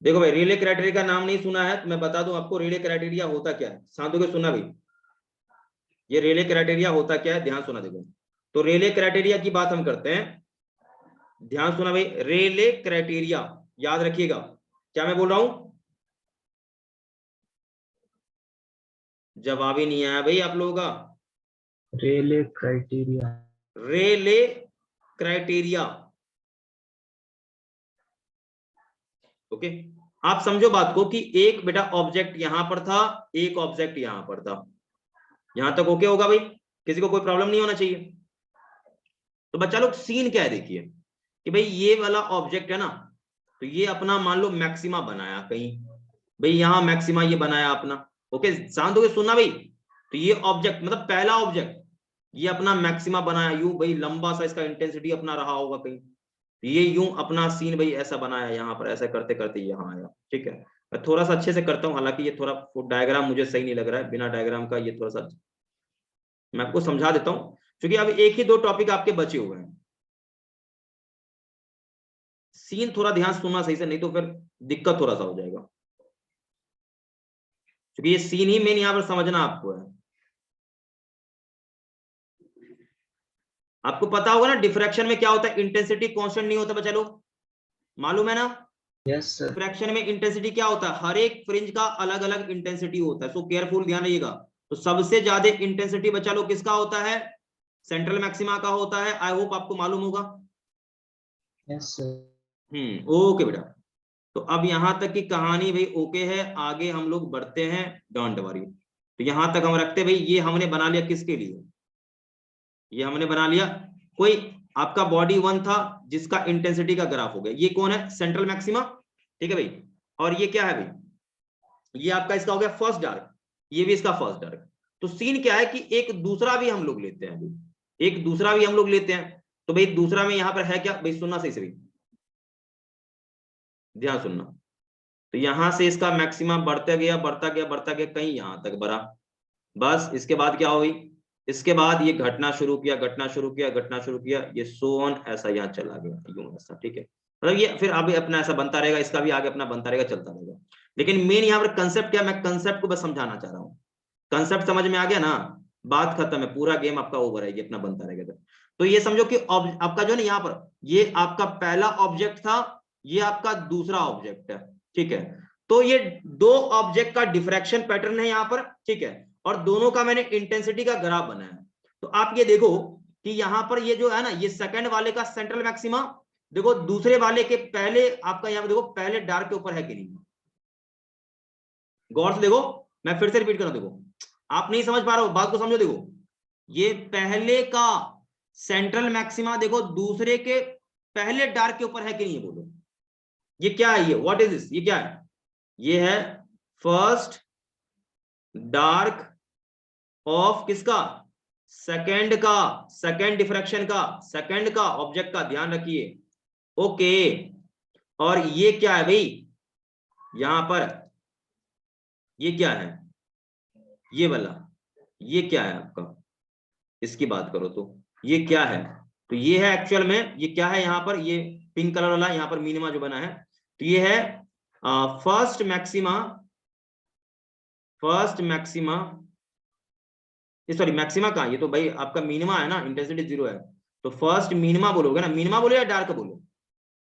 देखो भाई, रेले क्राइटेरिया का नाम नहीं सुना है तो मैं बता दूं आपको रेले क्राइटेरिया होता क्या है। शांत होकर सुनना भाई, ये रेले क्राइटेरिया होता क्या है, ध्यान सुना। देखो तो रेले क्राइटेरिया की बात हम करते हैं, ध्यान सुना भाई। रेले क्राइटेरिया याद रखिएगा, क्या मैं बोल रहा हूं? जवाब ही नहीं आया भाई आप लोगों का। रेले क्राइटेरिया। रेले क्राइटेरिया, ओके। आप समझो बात को कि एक बेटा ऑब्जेक्ट यहां पर था, एक ऑब्जेक्ट यहां पर था, यहां तक ओके होगा भाई? किसी को कोई प्रॉब्लम नहीं होना चाहिए। तो बच्चा लोग सीन क्या है देखिए कि भाई ये वाला ऑब्जेक्ट है ना, तो ये अपना मान लो मैक्सिमा बनाया कहीं, भाई यहां मैक्सिमा ये बनाया अपना, ओके। शांत होकर सुनना भाई। तो ये ऑब्जेक्ट मतलब पहला ऑब्जेक्ट ये अपना मैक्सिमा बनाया, यूं भाई लंबा सा इसका इंटेंसिटी अपना रहा होगा कहीं, ये यूं अपना सीन भाई ऐसा बनाया यहाँ पर, ऐसा करते करते यहाँ आया, ठीक है। मैं थोड़ा सा अच्छे से करता हूँ, हालांकि ये थोड़ा डायग्राम मुझे सही नहीं लग रहा है, बिना डायग्राम का ये थोड़ा सा मैं आपको समझा देता हूँ, क्योंकि अब एक ही दो टॉपिक आपके बचे हुए हैं। सीन थोड़ा ध्यान सुनना सही से, नहीं तो फिर दिक्कत थोड़ा सा हो जाएगा, क्योंकि ये सीन ही मेन यहाँ पर समझना आपको है। आपको पता होगा ना डिफ्रैक्शन में क्या होता है, इंटेंसिटी कांस्टेंट नहीं होता बच्चा लोग, मालूम है ना? Yes sir. डिफ्रैक्शन में इंटेंसिटी क्या होता है, हर एक फ्रिंज का अलग अलग इंटेंसिटी होता है, सो केयरफुल ध्यान रहिएगा। तो सबसे ज्यादा इंटेंसिटी बच्चा लोग किसका होता है? सेंट्रल मैक्सिमा का होता है, आई होप आपको मालूम होगा। Yes sir. ओके बेटा। तो अब यहां तक की कहानी भाई ओके है, आगे हम लोग बढ़ते हैं, डोंट वरी। तो यहां तक हम रखते भाई, ये हमने बना लिया किसके लिए? ये हमने बना लिया, कोई आपका बॉडी वन था जिसका इंटेंसिटी का ग्राफ हो गया, ये कौन है? सेंट्रल मैक्सिमा, ठीक है भाई। और ये क्या है भाई? ये आपका इसका हो गया फर्स्ट डार्क, ये भी इसका फर्स्ट डार्क। तो सीन क्या है कि एक दूसरा भी हम लोग लेते हैं भाई, एक दूसरा भी हम लोग लेते हैं। तो भाई दूसरा में यहां पर है क्या भाई, सुनना सही से भाई, ध्यान सुनना। तो यहां से इसका मैक्सिमम बढ़ता गया बढ़ता गया बढ़ता गया, कहीं यहां तक बढ़ा, बस। इसके बाद क्या हुई? इसके बाद ये घटना शुरू किया, घटना शुरू किया, घटना शुरू किया, ये सो ऑन ऐसा यहाँ चला गया, यूं ऐसा, ठीक है। मतलब ये फिर अभी अपना ऐसा बनता रहेगा, इसका भी आगे अपना बनता रहेगा, चलता रहेगा। लेकिन मेन यहाँ पर कंसेप्ट क्या, मैं कंसेप्ट को बस समझाना चाह रहा हूँ। कंसेप्ट समझ में आ गया ना, बात खत्म है, पूरा गेम आपका ओवर है, ये अपना बनता रहेगा। तो ये समझो कि आपका जो है ना यहाँ पर, ये आपका पहला ऑब्जेक्ट था, ये आपका दूसरा ऑब्जेक्ट है, ठीक है। तो ये दो ऑब्जेक्ट का डिफ्रैक्शन पैटर्न है यहाँ पर, ठीक है, और दोनों का मैंने इंटेंसिटी का ग्राफ बनाया। तो आप ये देखो कि यहाँ पर ये जो है ना, ये सेकंड वाले का सेंट्रल मैक्सिमा, देखो दूसरे वाले के पहले आपका यहाँ पे देखो, पहले डार्क के ऊपर है कि नहीं, गौर से देखो। मैं फिर से रिपीट कर रहा हूं, देखो आप नहीं समझ पा रहे हो बात को, समझो। देखो ये पहले का सेंट्रल मैक्सिमा देखो दूसरे के पहले डार्क के ऊपर है कि नहीं, बोलो ये क्या है, ये व्हाट इज दिस, ये क्या है? ये है फर्स्ट डार्क ऑफ किसका? सेकंड का, सेकंड डिफ्रैक्शन का, सेकंड का ऑब्जेक्ट का, ध्यान रखिए, ओके। और ये क्या है भाई, यहां पर ये क्या है, ये वाला, ये क्या है आपका, इसकी बात करो तो ये क्या है? तो ये है एक्चुअल में, ये क्या है यहाँ पर, ये पिंक कलर वाला यहाँ पर मिनिमा जो बना है, तो ये है first maxima, first maxima, sorry maxima कहाँ, ये तो भाई आपका मिनिमा है ना, इंटेंसिटी 0 है। तो फर्स्ट मिनिमा बोलोगे ना, मिनिमा बोलो या डार्क बोलो,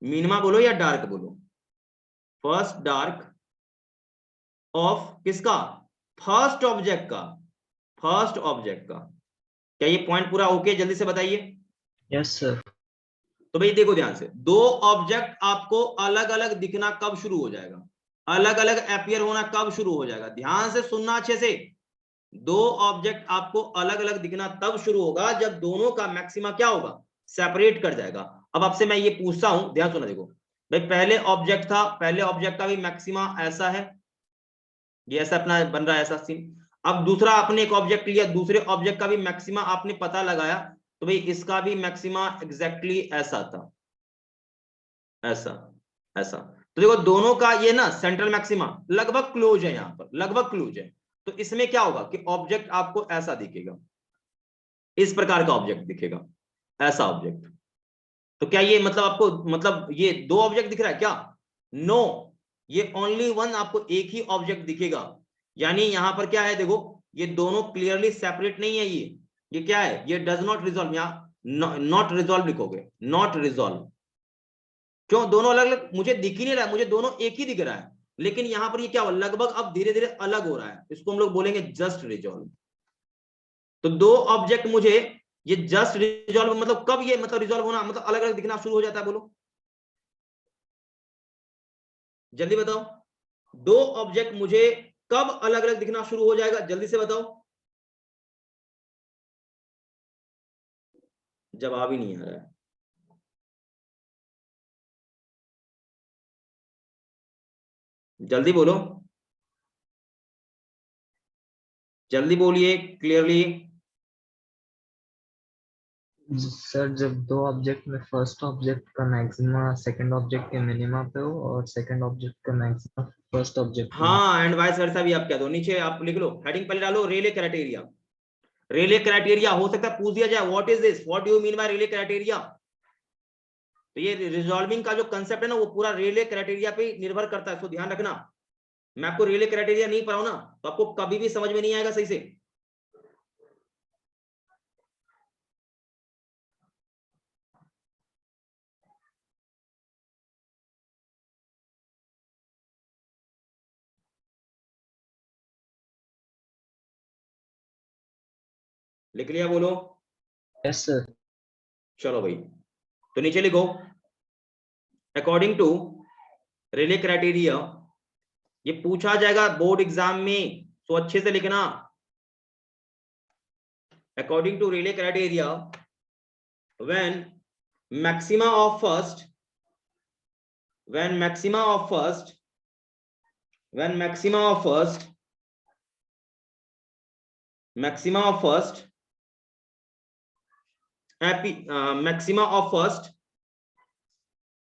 मिनिमा बोलो या डार्क बोलो, फर्स्ट डार्क ऑफ किसका? फर्स्ट ऑब्जेक्ट का, फर्स्ट ऑब्जेक्ट का। क्या ये पॉइंट पूरा ओके? जल्दी से बताइए। Yes sir. तो भाई देखो ध्यान से, दो ऑब्जेक्ट आपको अलग अलग दिखना कब शुरू हो जाएगा, अलग अलग अपीयर होना कब शुरू हो जाएगा, ध्यान से सुनना अच्छे से। दो ऑब्जेक्ट आपको अलग अलग दिखना तब शुरू होगा जब दोनों का मैक्सिमा क्या होगा, सेपरेट कर जाएगा। अब आपसे मैं ये पूछता हूं, ध्यान सुना, देखो भाई पहले ऑब्जेक्ट था, पहले ऑब्जेक्ट का भी मैक्सिमा ऐसा है, ये ऐसा अपना बन रहा है ऐसा सीन। अब दूसरा आपने एक ऑब्जेक्ट लिया, दूसरे ऑब्जेक्ट का भी मैक्सिमा आपने पता लगाया, तो भाई इसका भी मैक्सिमा एग्जैक्टली ऐसा था, ऐसा ऐसा। तो देखो दोनों का ये ना सेंट्रल मैक्सिमा लगभग क्लोज है, यहां पर लगभग क्लोज है। तो इसमें क्या होगा कि ऑब्जेक्ट आपको ऐसा दिखेगा, इस प्रकार का ऑब्जेक्ट दिखेगा, ऐसा ऑब्जेक्ट। तो क्या ये मतलब आपको मतलब ये दो ऑब्जेक्ट दिख रहा है क्या? नो, ये ओनली वन, आपको एक ही ऑब्जेक्ट दिखेगा। यानी यहां पर क्या है, देखो ये दोनों क्लियरली सेपरेट नहीं है, ये क्या है, ये डज नॉट रिजॉल्व, यहां नॉट रिजॉल्व लिखोगे, नॉट रिजॉल्व। क्यों? दोनों अलग अलग मुझे दिख ही नहीं रहा है, मुझे दोनों एक ही दिख रहा है, लेकिन यहां पर ये क्या हो, लगभग अब धीरे धीरे अलग हो रहा है, इसको हम लोग बोलेंगे जस्ट रिजॉल्व। तो दो ऑब्जेक्ट मुझे ये जस्ट रिजॉल्व मतलब कब ये मतलब रिजॉल्व होना मतलब अलग अलग दिखना शुरू हो जाता है, बोलो जल्दी बताओ। दो ऑब्जेक्ट मुझे कब अलग अलग दिखना शुरू हो जाएगा, जल्दी से बताओ। जवाब ही नहीं आ रहा है, जल्दी बोलो, जल्दी बोलिए क्लियरली। सर जब दो ऑब्जेक्ट में फर्स्ट ऑब्जेक्ट का मैक्सिमा सेकंड ऑब्जेक्ट के मिनिमा पे हो और सेकंड ऑब्जेक्ट का मैक्सिमा फर्स्ट ऑब्जेक्ट पे हो। हाँ, एंड वाइस वर्सा भी आप कह दो, नीचे आप लिख लो, हेडिंग पहले डालो रेले क्राइटेरिया। रेले क्राइटेरिया हो सकता है पूछ दिया जाए, what is this, what do you mean by Rayleigh criteria. तो ये रिजॉल्विंग का जो कंसेप्ट है ना, वो पूरा रेले क्राइटेरिया पे निर्भर करता है, इसको ध्यान रखना। मैं आपको रेले क्राइटेरिया नहीं पढ़ाऊं ना, तो आपको कभी भी समझ में नहीं आएगा सही से। लिख लिया, बोलो। Yes sir. चलो भाई, तो नीचे लिखो, अकॉर्डिंग टू रेले क्राइटेरिया, ये पूछा जाएगा बोर्ड एग्जाम में, तो अच्छे से लिखना। According to Rayleigh criteria, when maxima of first, when maxima of first, when maxima of first, maxima of first, maxima of first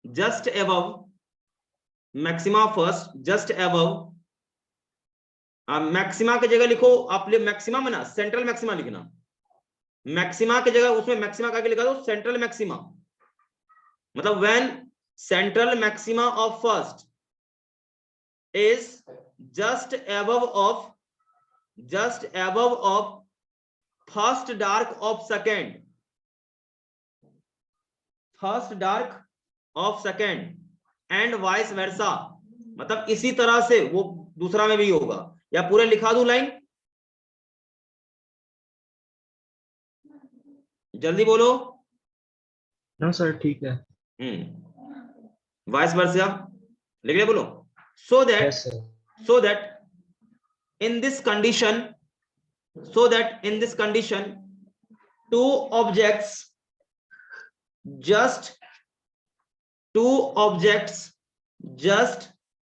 just above, maxima of first just above, maxima की जगह लिखो आप, maxima में ना central maxima लिखना, maxima की जगह उसमें मैक्सिमा का लिखा दो सेंट्रल मैक्सिमा, मतलब when central maxima of first is just above of first dark of second, first dark of second and vice versa, मतलब इसी तरह से वो दूसरा में भी होगा। या पूरे लिखा दूं लाइन, जल्दी बोलो। नो सर ठीक है। वाइस वर्सा लिख लिया, बोलो। so that yes sir. so that in this condition, so that in this condition two objects just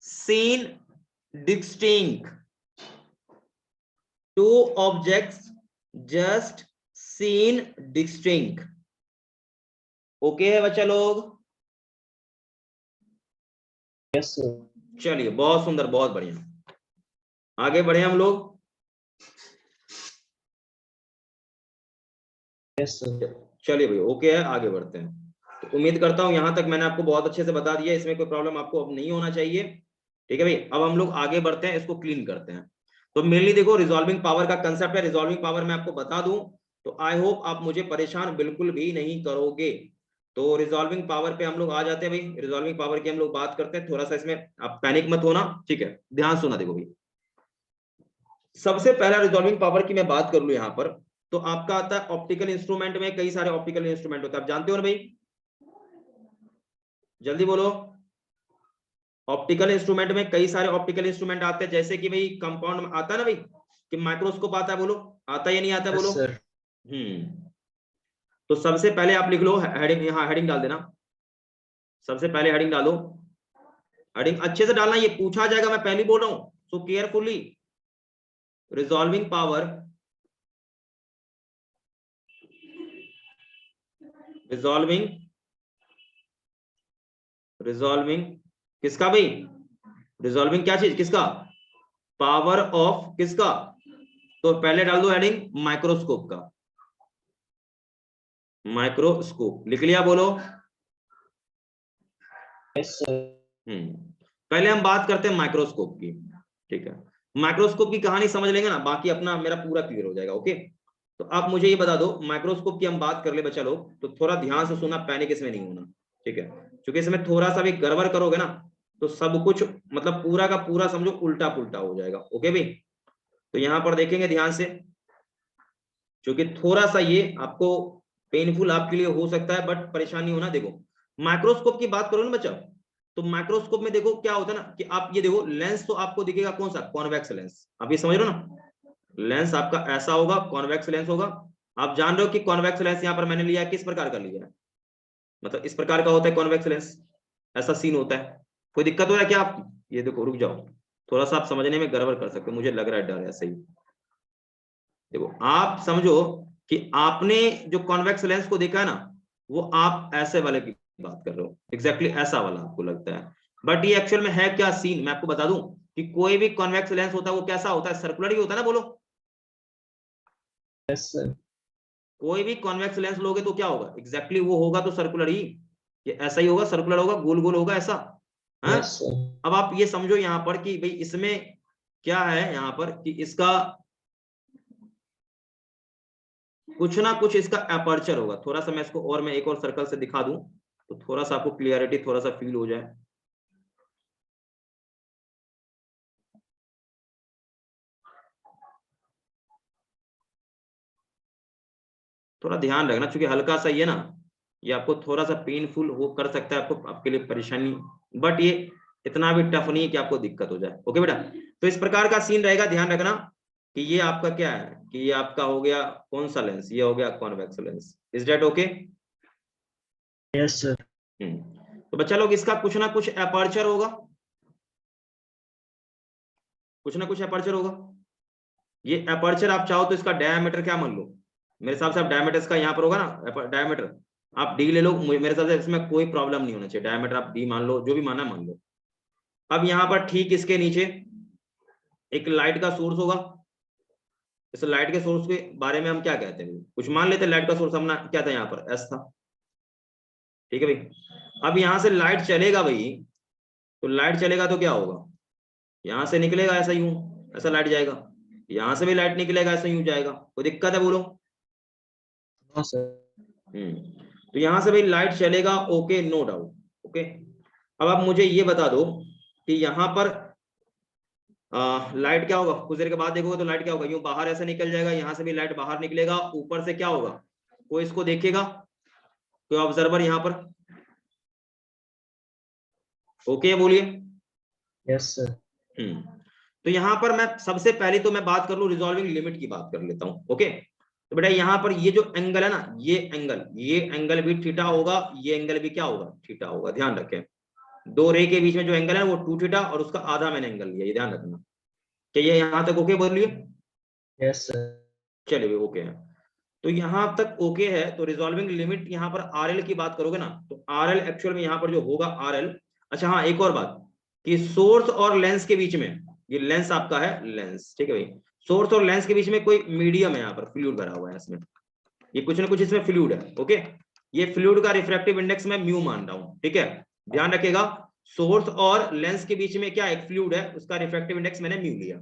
seen distinct, two objects just seen distinct। Okay है बच्चा लोग? Yes sir. चलिए बहुत सुंदर, बहुत बढ़िया, आगे बढ़े हम लोग। Yes sir. चलिए भाई ओके है, आगे बढ़ते हैं। तो उम्मीद करता हूं यहां तक मैंने आपको बहुत अच्छे से बता दिया, इसमें कोई प्रॉब्लम आपको अब नहीं होना चाहिए। ठीक है भाई, अब हम लोग आगे बढ़ते हैं, इसको क्लीन करते हैं। तो मेनली देखो रिजॉल्विंग पावर का कंसेप्ट है, रिजॉल्विंग पावर मैं आपको बता दूं तो आई होप आप मुझे परेशान बिल्कुल भी नहीं करोगे। तो रिजॉल्विंग पावर पे हम लोग आ जाते हैं भाई, रिजॉल्विंग पावर की हम लोग बात करते हैं। थोड़ा सा इसमें आप पैनिक मत होना, ठीक है, ध्यान सुना। देखो भाई, सबसे पहला रिजॉल्विंग पावर की मैं बात कर लूं यहां पर, तो आपका आता है ऑप्टिकल इंस्ट्रूमेंट में कई सारे ऑप्टिकल इंस्ट्रूमेंट होते हैं, आप जानते हो ना भाई, जल्दी बोलो। ऑप्टिकल इंस्ट्रूमेंट में कई सारे ऑप्टिकल इंस्ट्रूमेंट आते हैं, जैसे कि भाई कंपाउंड आता है ना भाई, कि माइक्रोस्कोप आता है? बोलो आता है या नहीं आता है? यस बोलो। सर। तो सबसे पहले आप लिख लो हेडिंग, यहाँ हेडिंग डाल देना, सबसे पहले हेडिंग डालो। हेडिंग अच्छे से डालना, ये पूछा जाएगा, मैं पहले बोल रहा हूं, सो carefully. Resolving power, resolving, resolving किसका भाई? रिजॉल्विंग क्या चीज, किसका? पावर ऑफ किसका? तो पहले डाल दो हेडिंग माइक्रोस्कोप का। माइक्रोस्कोप लिख लिया? बोलो। Yes sir. पहले हम बात करते हैं माइक्रोस्कोप की, ठीक है? माइक्रोस्कोप की कहानी समझ लेंगे ना, बाकी अपना मेरा पूरा क्लियर हो जाएगा। ओके, तो आप मुझे ये बता दो, माइक्रोस्कोप की हम बात कर ले बच्चा लोग, तो थोड़ा ध्यान से सुनना, पैनिक इसमें नहीं होना, ठीक है? क्योंकि इसमें थोड़ा सा भी गड़बड़ करोगे ना तो सब कुछ मतलब पूरा का पूरा समझो उल्टा पुल्टा हो जाएगा। ओके भाई, तो यहां पर देखेंगे ध्यान से, क्योंकि थोड़ा सा ये आपको पेनफुल आपके लिए हो सकता है, बट परेशानी होना। देखो माइक्रोस्कोप की बात करो ना बच्चा, तो माइक्रोस्कोप में देखो क्या होता है ना, कि आप ये देखो लेंस तो आपको दिखेगा कौन सा? Convex lens. आप ये समझ रहे हो ना, लेंस आपका ऐसा होगा, कॉन्वेक्स लेंस होगा। आप जान रहे हो कि कॉन्वेक्स लेंस यहाँ पर मैंने लिया है, किस प्रकार का लिया है? मतलब इस प्रकार का होता है कॉन्वेक्स लेंस, ऐसा सीन होता है। कोई दिक्कत हो रहा है क्या आपकी? ये देखो, रुक जाओ, थोड़ा सा आप समझने में गड़बड़ कर सकते हो, मुझे लग रहा है डर ऐसा ही। देखो आप समझो कि आपने जो कॉन्वेक्स लेंस को देखा है ना, वो आप ऐसे वाले की बात कर रहे हो, एग्जैक्टली ऐसा वाला आपको लगता है, बट ये एक्चुअल में है क्या सीन, मैं आपको बता दूं कि कोई भी कॉन्वेक्स लेंस होता है वो कैसा होता है? सर्कुलर ही होता है ना? बोलो। Yes sir. कोई भी कॉन्वेक्स लेंस लोगे तो क्या होगा? एग्जैक्टली वो होगा तो सर्कुलर ही, ये ऐसा ही होगा, सर्कुलर होगा, गोल गोल होगा, ऐसा। हाँ, यस सर। अब आप ये समझो यहां पर कि भाई इसमें क्या है, यहां पर कि इसका कुछ ना कुछ इसका अपर्चर होगा। थोड़ा सा मैं इसको और मैं एक और सर्कल से दिखा दूं तो थोड़ा सा आपको क्लियरिटी थोड़ा सा फील हो जाए। थोड़ा ध्यान रखना, क्योंकि हल्का सा ये ना, ये आपको थोड़ा सा पेनफुल हो कर सकता है, आपको आपके लिए परेशानी, बट ये इतना भी टफ नहीं है कि आपको दिक्कत हो जाए। ओके बेटा, तो इस प्रकार का सीन रहेगा, ध्यान रखना कि ये आपका क्या है, कि ये आपका हो गया कौन सा लेंस? ये हो गया convex lens. Is that okay? Yes sir. तो बच्चा लोग इसका कुछ ना कुछ अपर्चर होगा, कुछ ना कुछ अपर्चर होगा। ये अपर्चर आप चाहो तो इसका डायमीटर क्या मान लो, मेरे हिसाब से आप डायमीटर इसका यहाँ पर होगा ना, डायमीटर आप डी ले लो, मेरे हिसाब से इसमें कोई प्रॉब्लम नहीं होना चाहिए, डायमीटर आप डी मान लो, जो भी माना मान लो। अब यहाँ पर ठीक इसके नीचे एक लाइट का सोर्स होगा। इस लाइट के सोर्स के बारे में हम क्या कहते हैं? कुछ मान लेते हैं, लाइट का सोर्स अपना क्या था? यहाँ पर एस था, ठीक है भाई। अब यहाँ से लाइट चलेगा भाई, तो लाइट चलेगा तो क्या होगा? यहाँ से निकलेगा ऐसा यूं, ऐसा लाइट जाएगा, यहाँ से भी लाइट निकलेगा ऐसा यूं जाएगा। कोई दिक्कत है? बोलो। No sir. तो यहाँ से भाई लाइट चलेगा, ओके, नो डाउट। ओके, अब आप मुझे ये बता दो कि यहाँ पर लाइट क्या होगा? कुछ देर के बाद देखोगे तो लाइट क्या होगा? यूं बाहर ऐसे निकल जाएगा, यहाँ से भी लाइट बाहर निकलेगा, ऊपर से क्या होगा? कोई इसको देखेगा, कोई ऑब्जर्वर यहाँ पर? ओके बोलिए। Yes sir. तो यहाँ पर मैं सबसे पहले तो मैं बात कर लूं, रिजॉल्विंग लिमिट की बात कर लेता हूं। ओके, तो बेटा यहाँ पर ये जो एंगल है ना, ये एंगल भी थीटा होगा, ये एंगल भी क्या होगा? थीटा होगा। ध्यान रखें, दो रे के बीच में जो एंगल है वो 2 थीटा, और उसका आधा मैंने एंगल लिया, ये ध्यान रखना। क्या ये यहाँ तक ओके बोलिए? Yes sir. चलिए ओके है, तो यहाँ तक ओके है। तो रिजॉल्विंग लिमिट यहाँ पर आरएल की बात करोगे ना, तो आरएल एक्चुअल में यहाँ पर जो होगा आरएल। अच्छा हाँ, एक और बात कि सोर्स और लेंस के बीच में, ये लेंस आपका है, लेंस, ठीक है भाई, सोर्स और लेंस के बीच में कोई मीडियम है, यहाँ पर फ्लूइड भरा हुआ है इसमें, ये कुछ ना कुछ इसमें फ्लूइड है। ओके, ये फ्लूइड का रिफ्रैक्टिव इंडेक्स मैं म्यू मान रहा हूँ, ठीक है? ध्यान रखिएगा, सोर्स और लेंस के बीच में क्या एक फ्लूइड है, उसका रिफ्रैक्टिव इंडेक्स मैंने म्यू लिया।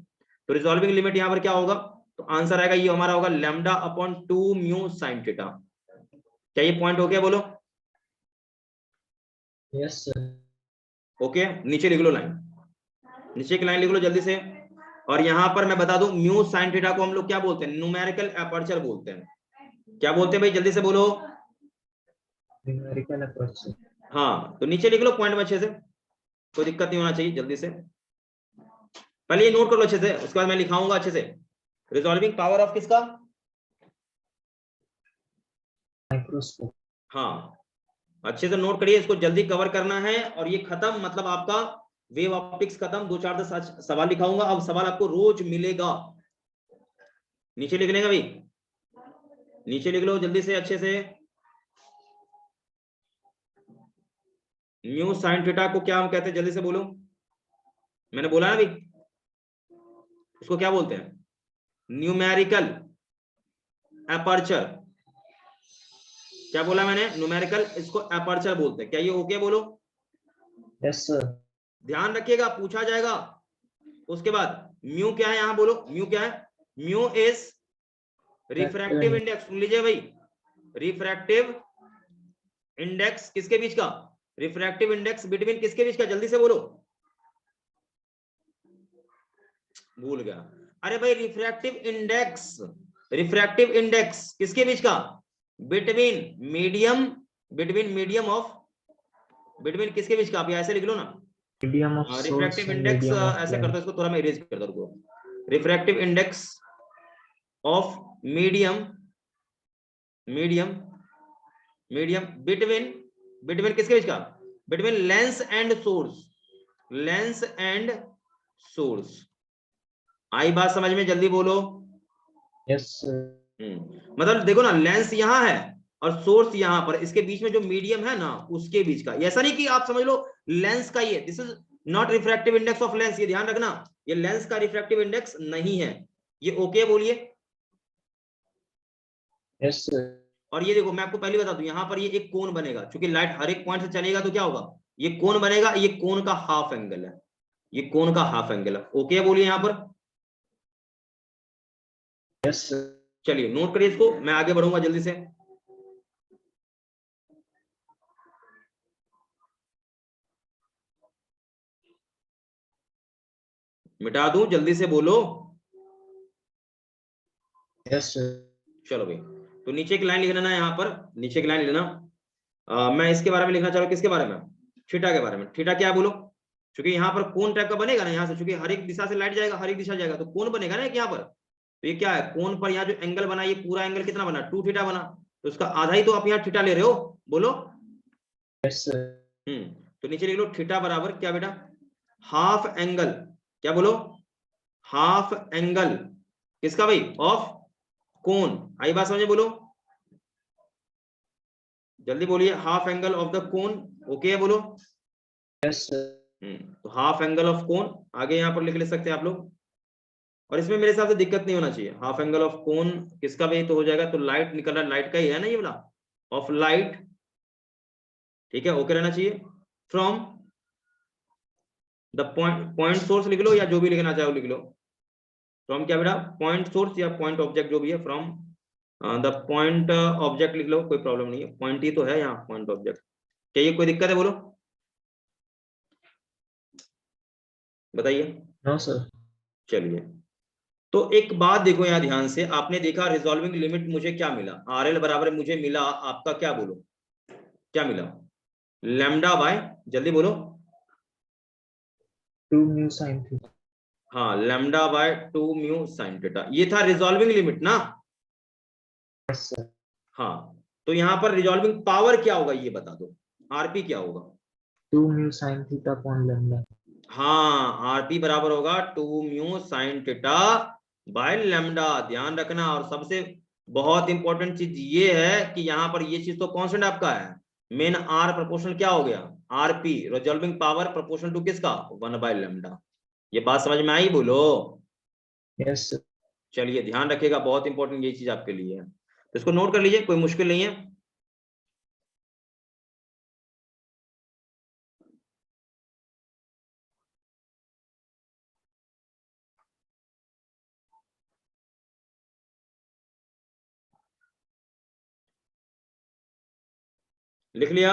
तो रिजॉल्विंग लिमिट यहाँ पर क्या होगा? तो आंसर आएगा ये हमारा होगा lambda upon 2 mu sine theta. क्या ये पॉइंट हो गया? बोलो। Yes sir. ओके, नीचे लिख लो लाइन, नीचे की लाइन लिख लो जल्दी से। और यहां पर मैं बता दूं, म्यू साइन थीटा को हम लोग क्या बोलते हैं? न्यूमेरिकल अपर्चर बोलते हैं। क्या बोलते हैं भाई? जल्दी से बोलो। Numerical aperture. हाँ, तो नीचे लिख लो पॉइंट में अच्छे से, कोई दिक्कत नहीं होना चाहिए, जल्दी से। पहले ये नोट कर लो अच्छे से, उसके बाद मैं लिखाऊंगा अच्छे से। रिजॉल्विंग पावर ऑफ किसका? माइक्रोस्कोप। हाँ, अच्छे से नोट करिए, इसको जल्दी कवर करना है और ये खत्म, मतलब आपका वेव ऑप्टिक्स खत्म। 2-4 सवाल लिखाऊंगा, अब सवाल आपको रोज मिलेगा। नीचे लिख लेंगे भाई, नीचे लिख लो जल्दी से अच्छे से। म्यू साइन थीटा को क्या हम कहते हैं, जल्दी से बोलो। मैंने बोला ना भाई, इसको क्या बोलते हैं? Numerical aperture. क्या बोला मैंने? न्यूमेरिकल, इसको एपर्चर बोलते हैं। क्या ये ओके? बोलो। Yes sir. ध्यान रखिएगा, पूछा जाएगा। उसके बाद म्यू क्या है, यहां बोलो। म्यू क्या है? Mu is refractive index. सुन लीजिए भाई, रिफ्रैक्टिव इंडेक्स किसके बीच का? रिफ्रैक्टिव इंडेक्स बिटवीन किसके बीच का? जल्दी से बोलो। भूल गया। अरे भाई, रिफ्रैक्टिव इंडेक्स, रिफ्रैक्टिव इंडेक्स किसके बीच का? Between medium, between medium of, between किसके बीच का? आप ऐसे लिख लो ना, medium of source refractive and index. Medium of ऐसे करते लेंस। हैं, इसको थोड़ा मैं इरेज करता हूं, refractive index of medium, medium, medium between, between किसके बीच का? Between lens and source, lens and source. आई बात समझ में? जल्दी बोलो। Yes sir. मतलब देखो ना, लेंस यहां है और सोर्स यहां पर, इसके बीच में जो मीडियम है ना, उसके बीच का। ऐसा नहीं कि आप समझ लो लेंस का ये, this is not refractive index of lens, ये ध्यान रखना, ये लेंस का रिफ्रैक्टिव इंडेक्स नहीं है। ये ओके बोलिए। Yes sir. और ये देखो, मैं आपको पहले बता दूं, यहां पर ये एक कोन बनेगा, क्योंकि लाइट हर एक पॉइंट से चलेगा तो क्या होगा? ये कोन बनेगा, ये कोन का हाफ एंगल है, ये कोन का हाफ एंगल है। ओके बोलिए यहां पर। Yes sir. चलिए नोट करिए इसको, मैं आगे बढ़ूंगा जल्दी से। मिटा दूं? जल्दी से बोलो। Yes sir. चलो भाई, तो नीचे की लाइन लिख लेना, यहाँ पर नीचे की लाइन लिख लेना। मैं इसके बारे में लिखना चाह रहा हूँ, किसके बारे में? थीटा के बारे में। थीटा क्या बोलो? क्योंकि यहाँ पर कोन टाइप का बनेगा ना, यहाँ से, क्योंकि हर एक दिशा से लाइट जाएगा, हर एक दिशा जाएगा, तो कोन बनेगा ना यहाँ पर। तो ये क्या है? कोन पर यहाँ जो एंगल बना, ये पूरा एंगल कितना बना? 2 थीटा बना। तो उसका आधा ही तो आप यहाँ थीटा ले रहे हो, बोलो। Yes sir. तो नीचे लिख लो, थीटा बराबर क्या बेटा? Half angle. क्या बोलो? हाफ एंगल किसका भाई? Of cone. आई बात समझे? बोलो जल्दी बोलिए, half angle of the cone. Okay है बोलो। Yes sir. तो हाफ एंगल ऑफ कोन आगे यहाँ पर लिख ले सकते हैं आप लोग, और इसमें मेरे हिसाब से दिक्कत नहीं होना चाहिए। हाफ एंगल ऑफ कोन किसका भी तो हो जाएगा, तो लाइट निकल रहा है, लाइट का ही है ना ये वाला, ऑफ लाइट। ठीक है, ओके रहना चाहिए। फ्रॉम द पॉइंट सोर्स लिख लो, या जो भी लिखना चाहो लिख लो। फ्रॉम क्या बेटा? पॉइंट सोर्स या पॉइंट ऑब्जेक्ट, जो भी है। फ्रॉम द पॉइंट ऑब्जेक्ट लिख लो, कोई प्रॉब्लम नहीं है, पॉइंट ही तो है यहाँ, पॉइंट ऑब्जेक्ट। चाहिए कोई दिक्कत है? बोलो, बताइए। No sir. चलिए, तो एक बात देखो यहाँ ध्यान से, आपने देखा रिजॉल्विंग लिमिट मुझे क्या मिला? RL बराबर मुझे मिला आपका, क्या बोलो, क्या मिला? लैम्डा बाय, जल्दी बोलो। 2 म्यू sin थीटा। हाँ, lambda by 2 mu sine theta, ये था रिजॉल्विंग लिमिट ना। Yes sir. हाँ, तो यहाँ पर रिजॉल्विंग पावर क्या होगा ये बता दो, आरपी क्या होगा? 2 mu sin theta upon lambda. हाँ, आरपी बराबर होगा 2 mu sine theta by lambda. ध्यान रखना, और सबसे बहुत इंपॉर्टेंट चीज ये है कि यहाँ पर ये चीज तो कांस्टेंट आपका है, मेन आर प्रोपोर्शनल क्या हो गया? RP, resolving power proportional to किसका? 1 बाय लैम्डा। ये बात समझ में आई? बोलो। Yes sir. चलिए ध्यान रखिएगा, बहुत इंपॉर्टेंट ये चीज आपके लिए है, तो इसको नोट कर लीजिए, कोई मुश्किल नहीं है। लिख लिया?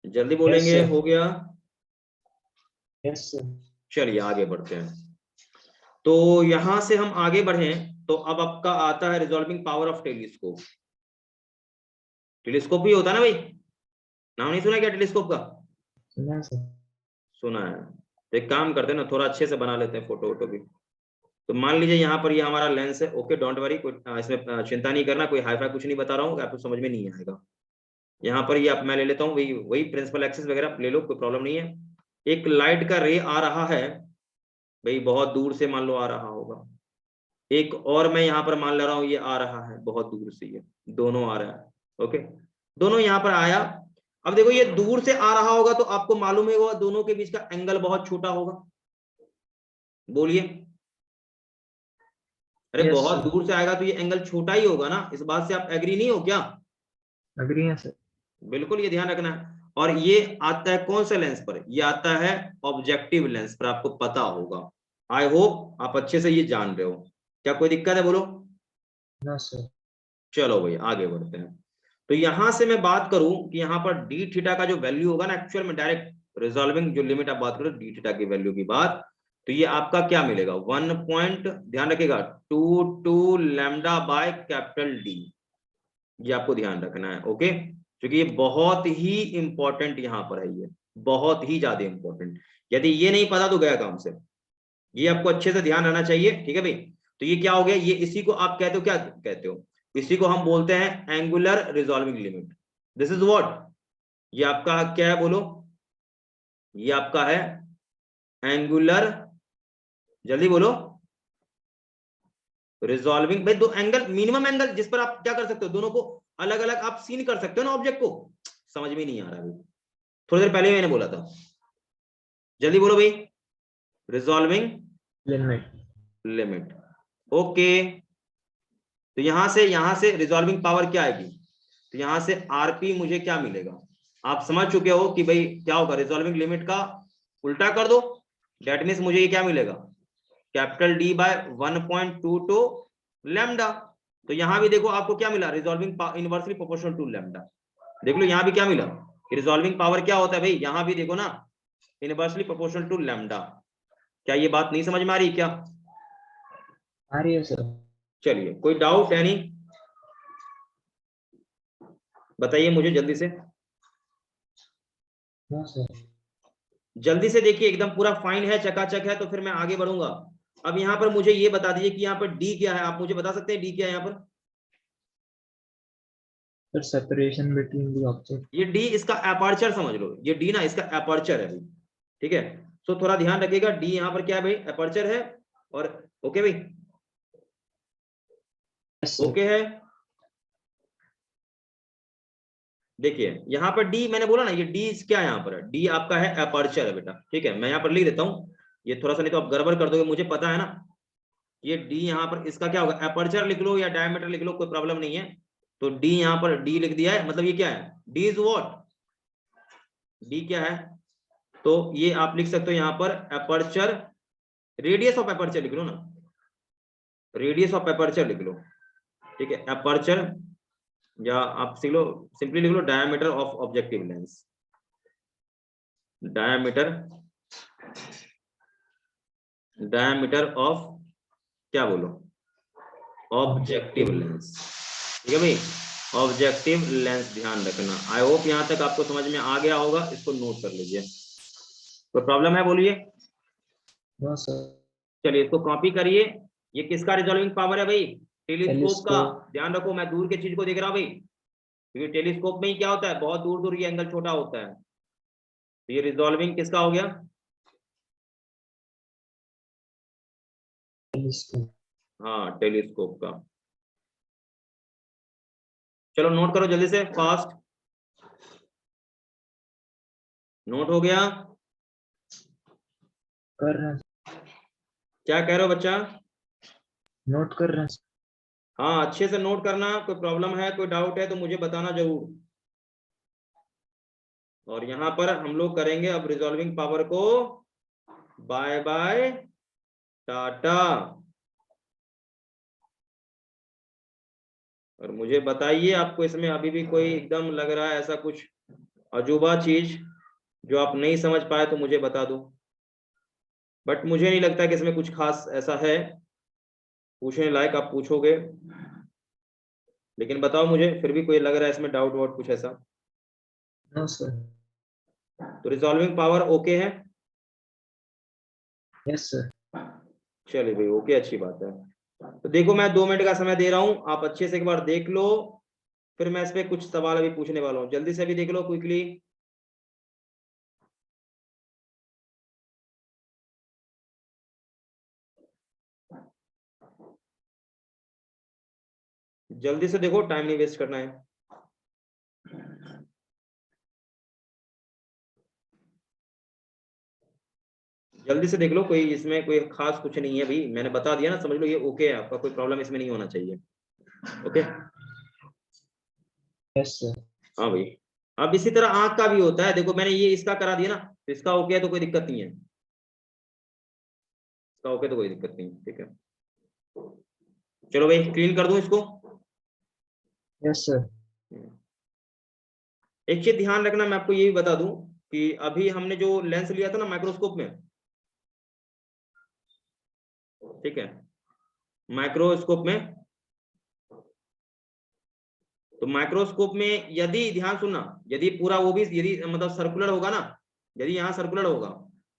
जल्दी बोलेंगे, sir. हो गया? Yes sir. चलिए आगे बढ़ते हैं। तो यहां से हम आगे बढ़े, तो अब आपका आता है resolving power of telescope. Telescope भी होता है ना भाई, नाम नहीं सुना क्या टेलीस्कोप का? सुना सर। सुना है। तो एक काम करते हैं ना, थोड़ा अच्छे से बना लेते हैं फोटो वोटो भी। तो मान लीजिए यहाँ पर ये हमारा लेंस है, ओके डोंट वरी, कोई इसमें चिंता नहीं करना, कोई हाई फाई कुछ नहीं बता रहा हूँ, आपको समझ में नहीं आएगा। यहाँ पर ये आप मैं ले लेता हूँ, वही वही प्रिंसिपल एक्सिस वगैरह ले लो, कोई प्रॉब्लम नहीं है। एक लाइट का रे आ रहा है भाई, बहुत दूर से मान लो आ रहा होगा। एक और मैं यहाँ पर मान ले रहा हूँ ये आ रहा है बहुत दूर से, ये दोनों आ रहा है। ओके, दोनों यहाँ पर आया। अब देखो ये दूर से आ रहा होगा तो आपको मालूम है वो दोनों के बीच का एंगल बहुत छोटा होगा। बोलिए, अरे Yes, बहुत sir. दूर से आएगा तो ये एंगल छोटा ही होगा ना, इस बात से आप एग्री नहीं हो क्या? Agree है सर। बिल्कुल, ये ध्यान रखना है। और ये आता है कौन से लेंस पर? ये आता है ऑब्जेक्टिव लेंस पर, आपको पता होगा। आई होप आप अच्छे से ये जान रहे हो। क्या कोई दिक्कत है? बोलो। No sir. चलो भाई आगे बढ़ते हैं। तो यहां से मैं बात करूं कि यहाँ पर डी थीटा का जो वैल्यू होगा ना, एक्चुअल में डायरेक्ट रिजॉल्विंग जो लिमिट आप बात करो डी थीटा की वैल्यू की बात, तो ये आपका क्या मिलेगा? 1 पॉइंट, ध्यान रखिएगा, 2 लैम्डा बाय कैपिटल डी। ये आपको ध्यान रखना है, ओके, क्योंकि ये बहुत ही इंपॉर्टेंट यहाँ पर है, ये बहुत ही ज्यादा इंपॉर्टेंट। यदि ये नहीं पता तो गया काम से, ये आपको अच्छे से ध्यान रहना चाहिए, ठीक है भाई। तो ये क्या हो गया? ये इसी को आप कहते हो, क्या कहते हो? इसी को हम बोलते हैं angular resolving limit. This is what, ये आपका क्या है बोलो? ये आपका है एंगुलर, जल्दी बोलो, रिजॉल्विंग। भाई दो एंगल, मिनिमम एंगल जिस पर आप क्या कर सकते हो, दोनों को अलग अलग आप सीन कर सकते हो ना ऑब्जेक्ट को। समझ में नहीं आ रहा है, थोड़ी देर पहले मैंने बोला था, जल्दी बोलो भाई। Resolving limit. Limit, okay. तो यहां से रिजॉल्विंग पावर क्या आएगी? तो यहां से आरपी मुझे क्या मिलेगा? आप समझ चुके हो कि भाई क्या होगा, रिजॉल्विंग लिमिट का उल्टा कर दो, दैट मीन्स मुझे ये क्या मिलेगा? Capital D by 1.22 lambda. तो यहां भी देखो आपको क्या मिला? Resolving inversely proportional to lambda. देख लो यहां भी क्या मिला, रिजॉल्विंग पावर क्या होता है भाई, यहां भी देखो ना, इनवर्सली प्रोपोर्शनल टू लैम्डा। क्या ये बात नहीं समझ में आ रही क्या? आ रही है सर। चलिए, कोई डाउट है नहीं, बताइए मुझे जल्दी से। No sir. जल्दी से देखिए, एकदम पूरा फाइन है, चकाचक है, तो फिर मैं आगे बढ़ूंगा। अब यहाँ पर मुझे ये बता दीजिए कि यहाँ पर डी क्या है, आप मुझे बता सकते हैं डी क्या है यहाँ पर? Sir separation between the object. ये डी इसका एपर्चर समझ लो, ये डी ना इसका एपर्चर है भाई, ठीक है। सो थोड़ा ध्यान रखिएगा, डी यहाँ पर क्या है भाई? एपर्चर है। और ओके भाई, ओके है। देखिए यहाँ पर डी मैंने बोला ना, ये डी क्या है यहाँ पर? डी आपका है एपर्चर है बेटा, ठीक है। मैं यहाँ पर लिख देता हूँ, ये थोड़ा सा नहीं तो आप गड़बड़ कर दोगे, मुझे पता है ना। ये डी यहाँ पर इसका क्या होगा? एपर्चर लिख लो या डायमीटर लिख लो, कोई प्रॉब्लम नहीं है। तो डी यहाँ पर डी लिख दिया है, मतलब ये क्या है? D is what? डी क्या है? तो ये आप लिख सकते हो यहाँ पर एपर्चर, रेडियस ऑफ एपर्चर लिख लो ना, रेडियस ऑफ एपर्चर लिख लो, ठीक है। एपर्चर, या आप सीख लो, सिंपली लिख लो diameter of objective lens, diameter, diameter of क्या बोलो? ऑब्जेक्टिव लेंस, ठीक है भाई, ऑब्जेक्टिव लेंस, ध्यान रखना। आई होप यहां तक आपको समझ में आ गया होगा, इसको नोट कर लीजिए। कोई प्रॉब्लम है बोलिए। No sir. चलिए इसको कॉपी करिए। ये किसका रिजॉल्विंग पावर है भाई? टेलीस्कोप का। टेलीस्कोप। ध्यान रखो, मैं दूर की चीज को देख रहा हूं भाई, क्योंकि टेलीस्कोप में ही क्या होता है, बहुत दूर दूर ये एंगल छोटा होता है। तो ये रिजॉल्विंग किसका हो गया? टेलीस्कोप। हाँ, टेलीस्कोप का। चलो नोट करो जल्दी से, फास्ट। नोट हो गया? कर रहे हैं। क्या कह रहे हो बच्चा? नोट कर रहे हैं। हाँ अच्छे से नोट करना, कोई प्रॉब्लम है, कोई डाउट है तो मुझे बताना जरूर। और यहाँ पर हम लोग करेंगे अब रिजॉल्विंग पावर को बाय बाय टाटा। और मुझे बताइए, आपको इसमें अभी भी कोई एकदम लग रहा है ऐसा कुछ अजूबा चीज जो आप नहीं समझ पाए तो मुझे बता दो। बट मुझे नहीं लगता कि इसमें कुछ खास ऐसा है पूछने लायक, आप पूछोगे, लेकिन बताओ मुझे फिर भी कोई लग रहा है इसमें डाउट वाउट कुछ ऐसा? No sir. तो रिजॉल्विंग पावर ओके है, यस सर। चलिए भाई ओके, अच्छी बात है। तो देखो मैं 2 मिनट का समय दे रहा हूँ, आप अच्छे से एक बार देख लो, फिर मैं इस पे कुछ सवाल अभी पूछने वाला हूँ, जल्दी से अभी देख लो क्विकली। जल्दी से देखो, टाइम नहीं वेस्ट करना है। जल्दी से देख लो, कोई इसमें कोई खास कुछ नहीं है भाई, मैंने बता दिया ना, समझ लो ये ओके है आपका, कोई प्रॉब्लम इसमें नहीं होना चाहिए। ओके। Yes sir. हाँ भाई। अब इसी तरह आंख का भी होता है, देखो मैंने ये इसका करा दिया ना, तो इसका ओके है तो कोई दिक्कत नहीं है, इसका ओके तो कोई दिक्कत नहीं, ठीक है। चलो भाई क्लीन कर दूं इसको। Yes sir. एक चीज ध्यान रखना, मैं आपको ये भी बता दूं कि अभी हमने जो लेंस लिया था ना माइक्रोस्कोप में, ठीक है, माइक्रोस्कोप में, तो माइक्रोस्कोप में यदि ध्यान सुनना, यदि पूरा वो भी यदि मतलब सर्कुलर होगा ना, यदि यहाँ सर्कुलर होगा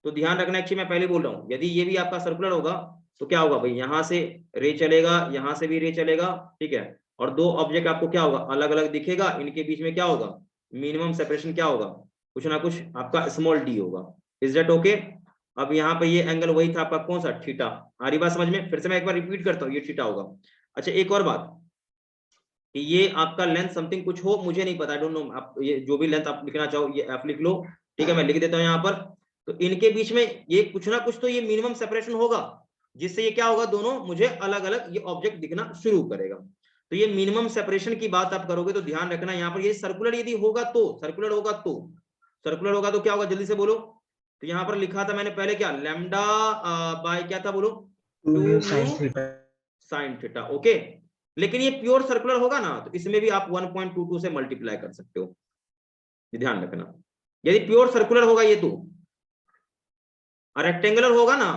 तो ध्यान रखना, एक्चुअली मैं पहले बोल रहा हूँ, यदि ये भी आपका सर्कुलर होगा तो क्या होगा भाई, यहाँ से रे चलेगा, यहाँ से भी रे चलेगा, ठीक है, और दो ऑब्जेक्ट आपको क्या होगा, अलग अलग दिखेगा, इनके बीच में क्या होगा, मिनिमम सेपरेशन क्या होगा, कुछ ना कुछ आपका स्मॉल डी होगा। Is that okay? अब यहाँ पे ये एंगल वही था आपका, कौन सा, थीटा। आ रही बात समझ में? फिर से मैं एक बार रिपीट करता हूँ, ये थीटा होगा। अच्छा एक और बात, कि ये आपका लेंथ समथिंग कुछ हो, मुझे नहीं पता, आई डोंट नो, आप ये जो भी लेंथ आप लिखना चाहो ये आप लिख लो, ठीक है, मैं लिख देता हूँ यहाँ पर। तो इनके बीच में ये कुछ ना कुछ तो ये मिनिमम सेपरेशन होगा, जिससे ये क्या होगा, दोनों मुझे अलग अलग ये ऑब्जेक्ट दिखना शुरू करेगा। तो ये मिनिमम सेपरेशन की बात आप करोगे तो ध्यान रखना, यहाँ पर ये सर्कुलर यदि होगा तो, सर्कुलर होगा तो, सर्कुलर होगा तो क्या होगा, जल्दी से बोलो। तो यहाँ पर लिखा था मैंने पहले क्या, लैम्डा बाय क्या था बोलो, 2 2 mu mu sin theta. Sine theta, okay. लेकिन ये प्योर सर्कुलर होगा ना, तो इसमें भी आप 1.22 से मल्टीप्लाई कर सकते हो, ये ध्यान रखना, यदि प्योर सर्कुलर होगा ये तो। और रेक्टेंगुलर होगा ना,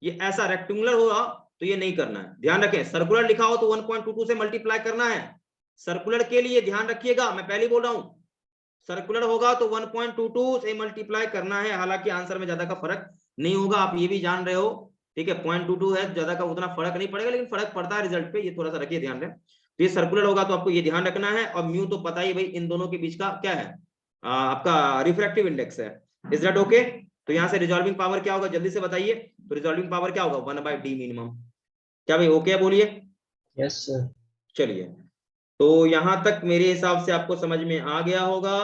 ये ऐसा रेक्टेंगुलर होगा तो ये नहीं करना है, ध्यान रखें, सर्कुलर लिखा हो तो 1.22 से मल्टीप्लाई करना है, सर्कुलर के लिए ध्यान रखिएगा, मैं पहले बोल रहा हूं, सर्कुलर होगा तो 1.22 से मल्टीप्लाई करना है, हालांकि आंसर में ज्यादा का फर्क नहीं होगा, आप ये भी जान रहे हो, ठीक है, 0.22 है, ज्यादा का उतना फर्क नहीं पड़ेगा, लेकिन फर्क पड़ता है रिजल्ट पे, ये थोड़ा सा रखिए ध्यान में। तो ये सर्कुलर होगा तो आपको ये ध्यान रखना है, और म्यू तो पता ही भाई इन दोनों के बीच का क्या है, आपका रिफ्रैक्टिव इंडेक्स है। Is that okay? तो यहाँ से रिजॉल्विंग पावर क्या होगा, जल्दी से बताइए, तो रिजॉल्विंग पावर क्या होगा, 1/d मिनिमम। क्या भाई ओके है, बोलिए। Yes sir. चलिए, तो यहां तक मेरे हिसाब से आपको समझ में आ गया होगा।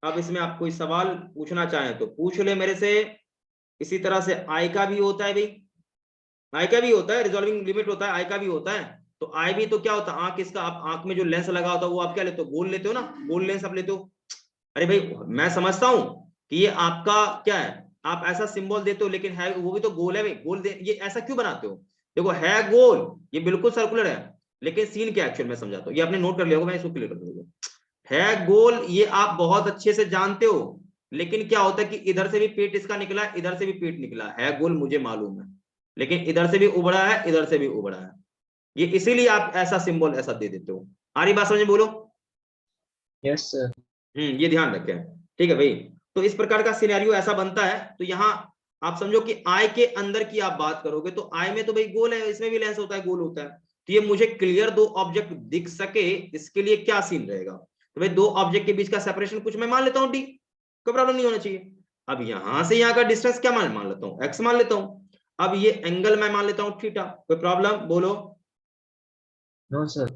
अब इसमें आप कोई सवाल पूछना चाहें तो पूछ ले मेरे से। इसी तरह से आई का भी होता है भाई, आई का भी होता है, रिजॉल्विंग लिमिट होता है, आई का भी होता है। तो आई भी तो क्या होता है, आंख इसका, आप आंख में जो लेंस लगा होता है वो आप क्या लेते हो, गोल लेते हो ना, गोल लेंस आप लेते हो। अरे भाई मैं समझता हूं कि ये आपका क्या है, आप ऐसा सिंबल देते हो, लेकिन है वो भी तो गोल है भाई, गोल ये ऐसा क्यों बनाते हो, देखो है गोल, ये बिल्कुल सर्कुलर है, लेकिन सीन क्या एक्चुअल में समझाता हूँ, ये आपने नोट कर लिया होगा, मैं इसको क्लियर कर दूंगा। है गोल, ये आप बहुत अच्छे से जानते हो, लेकिन क्या होता है कि इधर से भी पेट इसका निकला है, इधर से भी पेट निकला है गोल, मुझे मालूम है, लेकिन इधर से भी उबड़ा है, इधर से भी उबड़ा है, ये इसीलिए आप ऐसा सिंबल ऐसा दे देते हो। आ रही बात समझ में, बोलो। Yes sir. ये ध्यान रखें, ठीक है भाई। तो इस प्रकार का सिनेरियो ऐसा बनता है, तो यहाँ आप समझो कि आई के अंदर की आप बात करोगे तो आई में तो भाई गोल है, इसमें भी लेंस होता है, गोल होता है, तो ये मुझे क्लियर दो ऑब्जेक्ट दिख सके, इसके लिए क्या सीन रहेगा, तो भाई दो ऑब्जेक्ट के बीच का सेपरेशन कुछ मैं मान लेता हूँ डी, कोई प्रॉब्लम नहीं होना चाहिए। अब यहां से यहाँ का डिस्टेंस क्या मान लेता हूँ, एक्स मान लेता हूँ। अब ये एंगल मैं मान लेता हूँ थीटा, कोई प्रॉब्लम बोलो। No sir.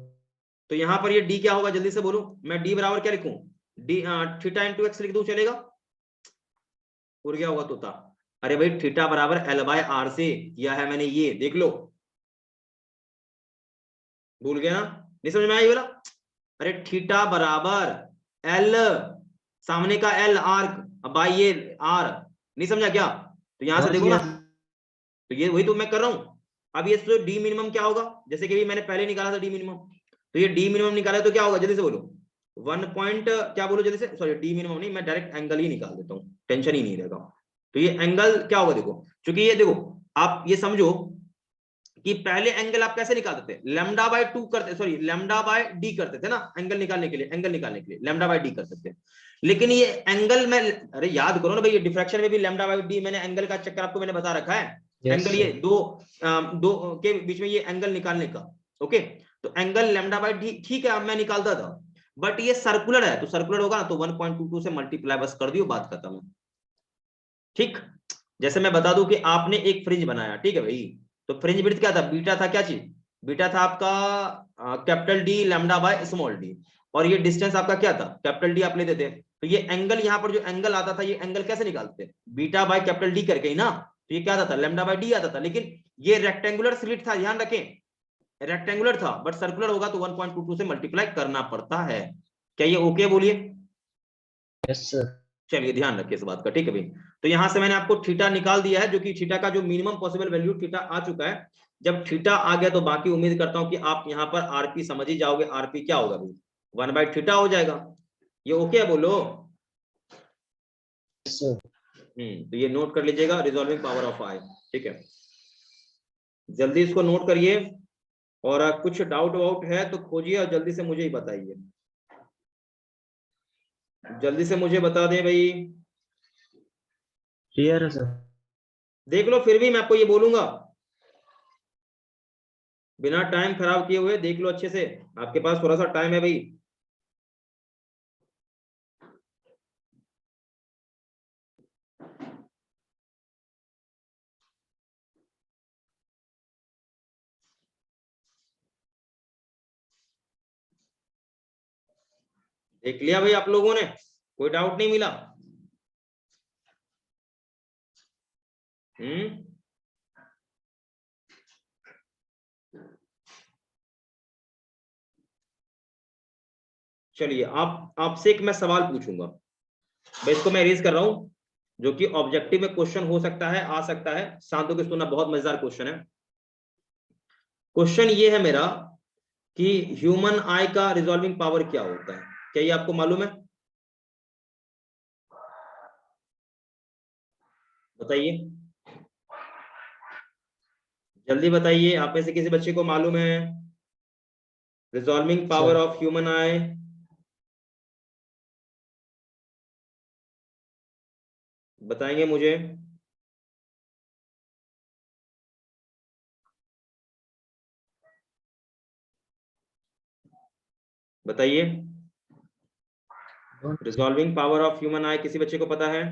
तो यहाँ पर ये डी क्या होगा, जल्दी से बोलो, मैं डी बराबर क्या लिखूं, डी थीटा इंटू एक्स लिख दूं, चलेगा? उड़ गया होगा तोता। अरे भाई थीटा बराबर एल बाय आर से किया है मैंने, ये देख लो, भूल गया ना, नहीं समझ में आई बोला? अरे थीटा बराबर एल, सामने का एल आर्क, बाय ये आर, नहीं समझा क्या? तो यहां से देखो ना, तो ये वही तो मैं कर रहा हूं। अब ये तो डी मिनिमम क्या होगा, जैसे कि मैंने पहले निकाला था डी मिनिमम, तो ये डी मिनिमम निकाला तो क्या होगा, जल्दी से बोलो, 1 पॉइंट क्या बोलो जल्दी से, सॉरी डी मिनिमम नहीं, मैं डायरेक्ट एंगल ही निकाल देता हूँ, टेंशन ही नहीं रहेगा। तो ये एंगल क्या होगा, देखो, क्योंकि ये देखो, आप ये समझो कि पहले एंगल आप कैसे निकालते थे, लैम्डा बाय 2 करते, सॉरी लैम्डा बाय डी करते थे ना, एंगल निकालने के लिए, एंगल निकालने के लिए लैम्डा बाय डी करते थे। लेकिन ये एंगल में, अरे याद करो ना भाई, ये डिफ्रैक्शन में भी लैम्डा बाय डी, मैंने एंगल का चक्कर आपको मैंने बता रखा है, Yes, एंगल sir. ये दो के बीच में ये एंगल निकालने का। ओके, तो एंगल लैम्डा बाय डी ठीक है, अब मैं निकालता था, बट ये सर्कुलर है, तो सर्कुलर होगा ना, तो 1.22 से मल्टीप्लाई बस कर दियो, बात खत्म है। ठीक, जैसे मैं बता दूं कि आपने एक फ्रिंज बनाया, ठीक है भाई, तो फ्रिंज विड्थ क्या था, बीटा था, क्या चीज, बीटा था आपका capital D lambda by small D, और ये डिस्टेंस आपका क्या था, कैपिटल डी आप लेते थे, तो ये एंगल यहाँ पर जो एंगल आता था, ये एंगल कैसे निकालते, बीटा बाय कैपिटल डी करके ही ना, तो ये क्या आता था, लैम्डा बाय डी आता था, लेकिन ये रेक्टेंगुलर स्लिट था, ध्यान रखें, रेक्टेंगुलर था, बट सर्कुलर होगा तो 1.22 से मल्टीप्लाई करना पड़ता है। क्या ये ओके बोलिए? Yes, sir. चलिए ध्यान रखिए इस बात का, ठीक है भाई। तो यहां से मैंने आपको थीटा निकाल दिया है, जो कि थीटा का जो मिनिमम पॉसिबल वैल्यू थीटा आ चुका है। जब थीटा आ गया तो बाकी उम्मीद करता हूं कि आप यहां पर आरपी समझ ही जाओगे, आरपी क्या होगा भाई, 1/थीटा हो जाएगा। ये ओके है बोलो? Yes, sir. तो ये नोट कर लीजिएगा, रिजॉल्विंग पावर ऑफ आई, ठीक है, जल्दी इसको नोट करिए, और कुछ डाउट वाउट है तो खोजिए और जल्दी से मुझे ही बताइए, जल्दी से मुझे बता दें भाई। Clear है sir. देख लो, फिर भी मैं आपको ये बोलूंगा, बिना टाइम खराब किए हुए देख लो अच्छे से, आपके पास थोड़ा सा टाइम है भाई। देख लिया भाई आप लोगों ने, कोई डाउट नहीं मिला? चलिए, आप आपसे एक मैं सवाल पूछूंगा भाई, इसको मैं रेज कर रहा हूं, जो कि ऑब्जेक्टिव में क्वेश्चन हो सकता है, आ सकता है, शांत होकर सुनना, बहुत मजेदार क्वेश्चन है। क्वेश्चन ये है मेरा कि ह्यूमन आई का रिजॉल्विंग पावर क्या होता है, क्या ये आपको मालूम है? बताइए, जल्दी बताइए, आप में से किसी बच्चे को मालूम है रिजॉल्विंग पावर ऑफ ह्यूमन आई? बताएंगे मुझे? बताइए, रिजॉल्विंग पावर ऑफ ह्यूमन आई किसी बच्चे को पता है?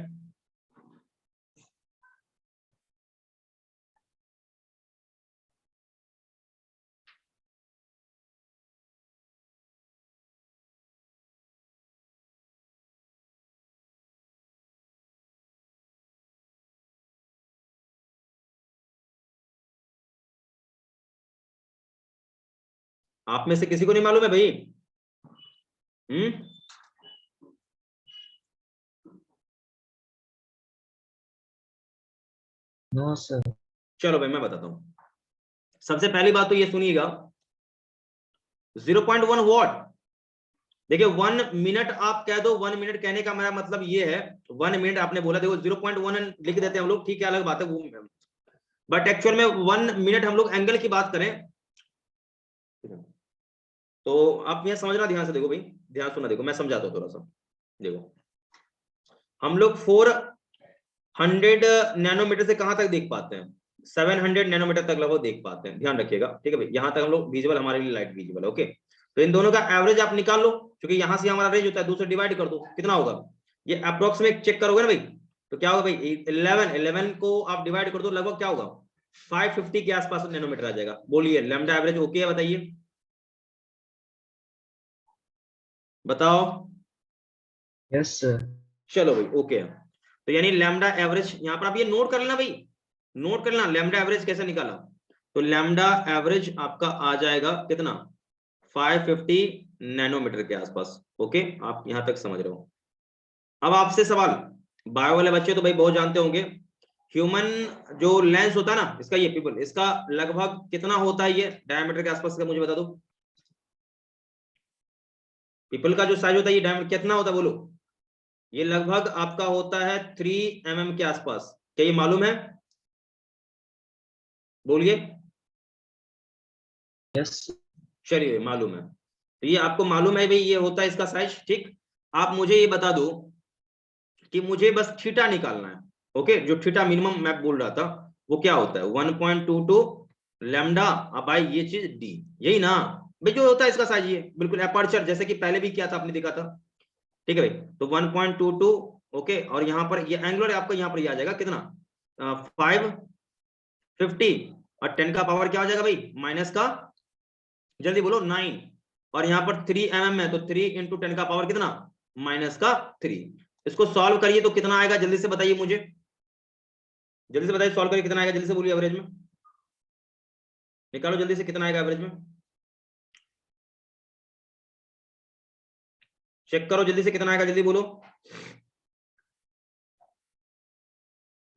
आप में से किसी को नहीं मालूम है भाई? No sir. चलो भाई मैं बताता हूं, सबसे पहली बात तो ये सुनिएगा, 0.1 वॉट, देखिए 1 मिनट आप कह दो, 1 मिनट कहने का मेरा मतलब ये है, 1 मिनट आपने बोला, देखो 0.1 लिख देते हैं हम लोग, ठीक है, अलग बात है वो, बट एक्चुअल में 1 मिनट हम लोग एंगल की बात करें तो आप यहां समझना ध्यान से, देखो भाई ध्यान सुनना, देखो मैं समझाता हूँ थोड़ा सा। देखो हम लोग 400 नैनोमीटर से कहां तक देख पाते हैं, 700 नैनोमीटर तक लगभग देख पाते हैं, ध्यान रखिएगा, ठीक है भाई, यहां तक हम लोग विजुअल, हमारे लिए लाइट विजुअल है, ओके। तो इन दोनों का एवरेज आप निकाल लो, क्योंकि यहां से हमारा रेंज होता है, 2 से डिवाइड कर दो, कितना होगा, ये अप्रोक्सीमेट चेक करोगे ना भाई, तो क्या होगा भाई, 11 को आप डिवाइड कर दो, लगभग क्या होगा, 550 के आसपास नैनोमीटर आ जाएगा। बोलिए लैम्डा एवरेज ओके है, बताइए, बताओ। Yes sir. चलो भाई ओके है, तो यानी लैम्डा एवरेज यहां पर आप ये नोट कर लेना भाई, नोट कर लेना, लैम्डा एवरेज कैसे निकाला, तो लैम्डा एवरेज आपका आ जाएगा कितना, 550 नैनोमीटर के आसपास, ओके, आप यहां तक समझ रहे हो। अब आपसे सवाल, बायो वाले बच्चे तो भाई बहुत जानते होंगे, ह्यूमन जो लेंस होता है ना इसका, ये पीपल, इसका लगभग कितना होता है ये डायमीटर के आसपास का, मुझे बता दो, पीपल का जो साइज होता है ये डायमीटर कितना होता है, बोलो, ये लगभग आपका होता है 3 mm के आसपास, क्या ये मालूम है, बोलिए। Yes. चलिए मालूम है, तो ये आपको मालूम है भाई, ये होता है इसका साइज, ठीक। आप मुझे ये बता दो कि मुझे बस थीटा निकालना है, ओके, जो थीटा मिनिमम मैं बोल रहा था वो क्या होता है 1.22 लैम्डा बाई ये चीज डी, यही ना भाई जो होता है इसका साइज, ये बिल्कुल एपर्चर जैसे कि पहले भी किया था आपने देखा था, ठीक है भाई। तो 1.22 ओके, और यहाँ पर ये एंगुलर आपका यहाँ पर ये आ जाएगा कितना 550, और 10 का पावर क्या हो जाएगा भाई माइनस का, जल्दी बोलो 9, और यहाँ पर 3 mm है तो 3 इंटू 10 का पावर कितना माइनस का 3। इसको सॉल्व करिए तो कितना आएगा जल्दी से बताइए मुझे, जल्दी से बताइए, सॉल्व करिए कितना आएगा, जल्दी से बोलिए, एवरेज में निकालो जल्दी से, कितना आएगा एवरेज में, चेक करो जल्दी से कितना आएगा, जल्दी बोलो,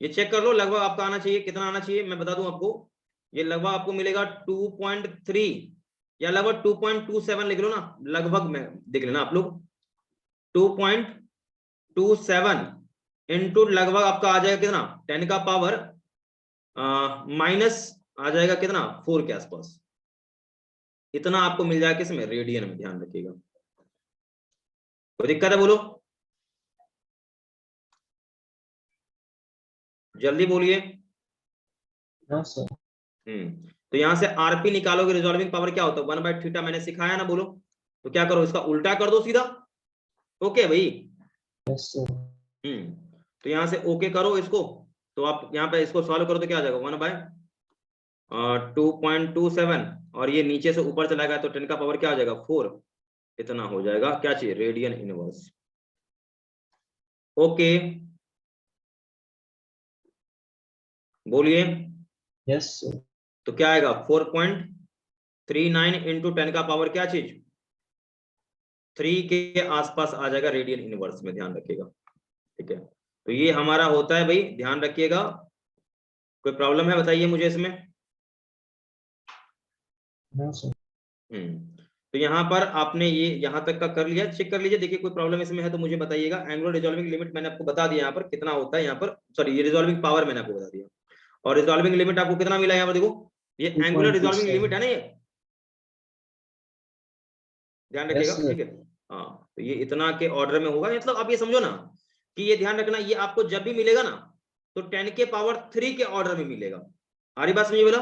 ये चेक कर लो लगभग आपका आना चाहिए, कितना आना चाहिए मैं बता दूं आपको, ये लगभग आपको मिलेगा 2.3 या लगभग 2.27 लिख लो ना, लगभग में देख लेना आप लोग, 2.27 इंटू लगभग आपका आ जाएगा कितना 10 का पावर माइनस आ जाएगा कितना 4 के आसपास, इतना आपको मिल जाएगा किसमें रेडियन में, ध्यान रखिएगा। कोई दिक्कत है बोलो, जल्दी बोलिए। हाँ सर। तो यहां से आरपी निकालोगे, रिजॉल्विंग पावर क्या होता है 1/थीटा, मैंने सिखाया ना, बोलो तो क्या करो इसका उल्टा कर दो सीधा, ओके भाई। Yes sir. तो यहां से ओके करो इसको, तो आप यहाँ पे इसको सॉल्व करो तो क्या आ जाएगा 1/2.27, और ये नीचे से ऊपर चला गया तो 10 का पावर क्या आ जाएगा 4, इतना हो जाएगा, क्या चाहिए रेडियन इनवर्स, ओके बोलिए। Yes sir. तो क्या आएगा 4.39 इंटू 10 का पावर क्या चीज 3 के आसपास आ जाएगा रेडियन इनवर्स में, ध्यान रखिएगा, ठीक है। तो ये हमारा होता है भाई, ध्यान रखिएगा। कोई प्रॉब्लम है बताइए मुझे इसमें। हाँ सर। तो यहाँ पर आपने ये यहाँ तक का कर लिया, चेक कर लीजिए, देखिए कोई प्रॉब्लम इसमें है तो मुझे बताइएगा। एंगुलर रिजॉल्विंग लिमिट मैंने आपको बता दिया यहाँ पर कितना होता है, यहाँ पर सॉरी ये रिजॉल्विंग पावर मैंने आपको बता दिया, और रिजॉल्विंग लिमिट आपको कितना मिला यहाँ पर देखो, ये एंगुलर रिजॉल्विंग लिमिट है ना, ये ध्यान रखिएगा, ठीक है। हाँ तो ये इतना के ऑर्डर में होगा, मतलब आप ये समझो ना कि ये ध्यान रखना, ये आपको जब भी मिलेगा ना तो 10 के पावर 3 के ऑर्डर में मिलेगा। आ रही बात समझिए बोला,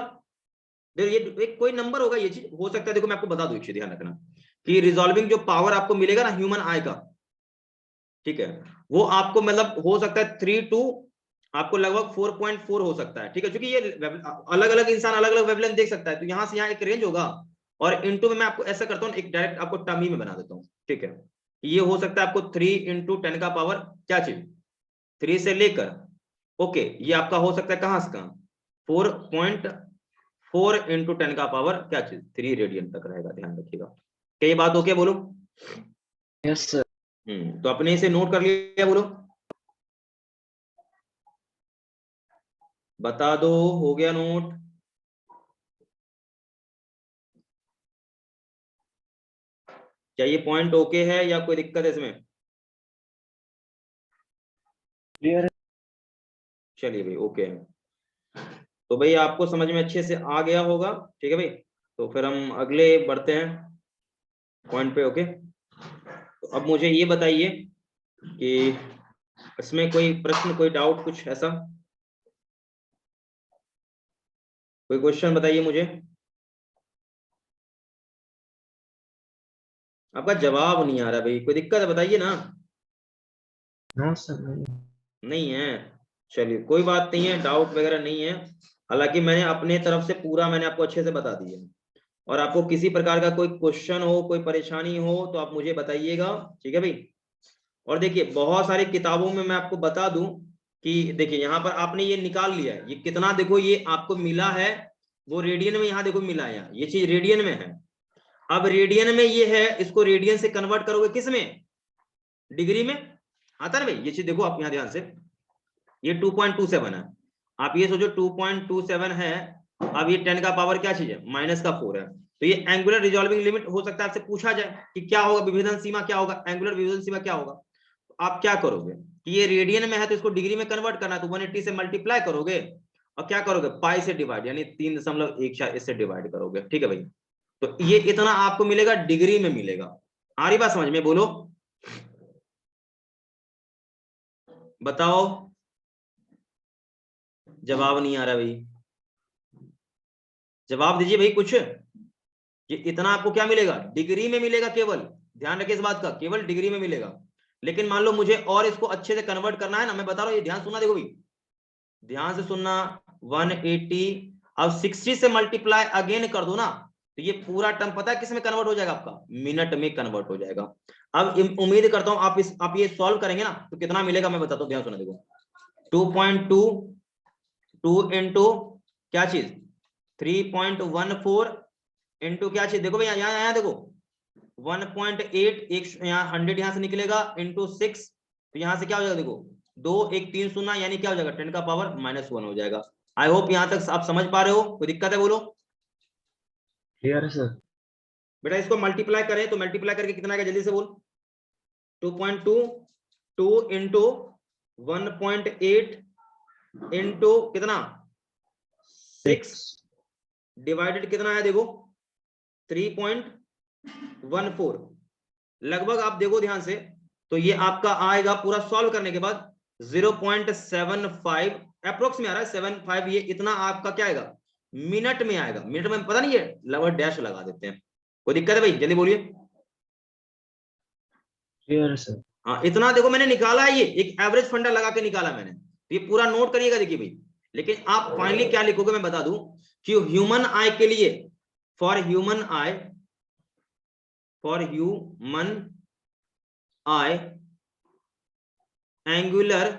देखो ये एक कोई नंबर होगा, ये चीज हो सकता है, देखो मैं आपको बता दूं, एक चीज ध्यान रखना कि रिजॉल्विंग जो पावर आपको मिलेगा ना ह्यूमन आई का, ठीक है, वो आपको मतलब हो सकता है 3 टू आपको लगभग 4.4 हो सकता है, ठीक है, क्योंकि ये अलग अलग इंसान अलग अलग वेवलेंथ देख सकता है, तो यहां से यहाँ एक रेंज होगा, और इंटू में मैं आपको ऐसा करता हूँ, एक डायरेक्ट आपको टर्म ही में बना देता हूँ, ठीक है। ये हो सकता है आपको 3 इंटू 10 का पावर क्या चीज 3 से लेकर, ओके, ये आपका हो सकता है कहां से कहां 4.4 इंटू 10 का पावर क्या चीज 3 रेडियन तक रहेगा, ध्यान रखिएगा। क्या ये बात ओके बोलो। Yes sir. तो अपने इसे नोट कर लिया बोलो, बता दो हो गया नोट। क्या ये पॉइंट ओके है या कोई दिक्कत है इसमें। क्लियर है। चलिए भाई ओके है, तो भाई आपको समझ में अच्छे से आ गया होगा, ठीक है भाई। तो फिर हम अगले बढ़ते हैं पॉइंट पे, ओके। तो अब मुझे ये बताइए कि इसमें कोई प्रश्न कोई डाउट कुछ ऐसा, कोई क्वेश्चन बताइए मुझे। आपका जवाब नहीं आ रहा भाई, कोई दिक्कत है बताइए ना। नो सर नहीं है, चलिए कोई बात नहीं है, डाउट वगैरह नहीं है। हालांकि मैंने अपने तरफ से पूरा मैंने आपको अच्छे से बता दिया, और आपको किसी प्रकार का कोई क्वेश्चन हो कोई परेशानी हो तो आप मुझे बताइएगा, ठीक है भाई। और देखिए बहुत सारी किताबों में मैं आपको बता दूं कि देखिए यहाँ पर आपने ये निकाल लिया है, ये कितना देखो ये आपको मिला है, वो रेडियन में यहाँ देखो मिला है, यहाँ ये चीज रेडियन में है। अब रेडियन में ये है, इसको रेडियन से कन्वर्ट करोगे किस में डिग्री में, आता है भाई ये चीज देखो आप यहाँ ध्यान से, ये 2.27 है, आप ये सोचो 2.27 है, अब ये 10 का पावर क्या चीज है माइनस का 4 है, तो ये एंगुलर रिजॉल्विंग लिमिट हो सकता है आपसे पूछा जाए कि क्या होगा विभेदन सीमा क्या होगा, एंगुलर विभेदन सीमा क्या होगा। तो आप क्या करोगे कि ये रेडियन में है तो इसको डिग्री में कन्वर्ट करना है, तो 180 से मल्टीप्लाई करोगे और क्या करोगे पाई से डिवाइड, यानी 3.14 इससे डिवाइड करोगे, ठीक है भाई। तो ये इतना आपको मिलेगा डिग्री में मिलेगा। आ रही बात समझ में बोलो, बताओ। जवाब नहीं आ रहा भाई, जवाब दीजिए भाई कुछ। ये इतना आपको क्या मिलेगा, डिग्री में मिलेगा केवल, ध्यान रखिए इस बात का, केवल डिग्री में मिलेगा। लेकिन मान लो मुझे और इसको अच्छे से कन्वर्ट करना है ना, मैं बता रहा हूँ, ये ध्यान सुनना, देखो भाई ध्यान से सुनना। 180 अब 60 से मल्टीप्लाई अगेन कर दो ना, तो ये पूरा टर्म पता है किस में कन्वर्ट हो जाएगा, आपका मिनट में कन्वर्ट हो जाएगा। अब उम्मीद करता हूं आप ये सॉल्व करेंगे ना तो कितना मिलेगा मैं बताता हूँ, ध्यान सुना देखो। 2.22 इंटू क्या चीज 3.14 इंटू क्या चीज, देखो भैया यहाँ देखो 1.8, एक यहाँ 100 यहाँ से निकलेगा इंटू 6, तो यहाँ से क्या हो जाएगा देखो 2 1 3 0, यानी क्या हो जाएगा 10 का पावर -1 हो जाएगा। आई होप यहाँ तक आप समझ पा रहे हो, कोई दिक्कत है बोलो। क्लियर है सर। बेटा इसको मल्टीप्लाई करें तो मल्टीप्लाई करके कितना आएगा जल्दी से बोल। 2.22 इंटू 1.8 इंटू कितना 6 डिवाइडेड कितना है देखो 3.14, लगभग आप देखो ध्यान से, तो ये आपका आएगा पूरा सॉल्व करने के बाद 0.75 अप्रोक्स में आ रहा है 75, ये इतना आपका क्या आएगा मिनट में आएगा। मिनट में पता नहीं है, लगभग डैश लगा देते हैं। कोई दिक्कत है भाई, जल्दी बोलिए। क्लियर है सर। हाँ इतना देखो मैंने निकाला है, ये एक एवरेज फंडा लगा के निकाला मैंने, तो ये पूरा नोट करिएगा देखिए भाई। लेकिन आप फाइनली क्या लिखोगे मैं बता दूं कि ह्यूमन आई के लिए, for human I angular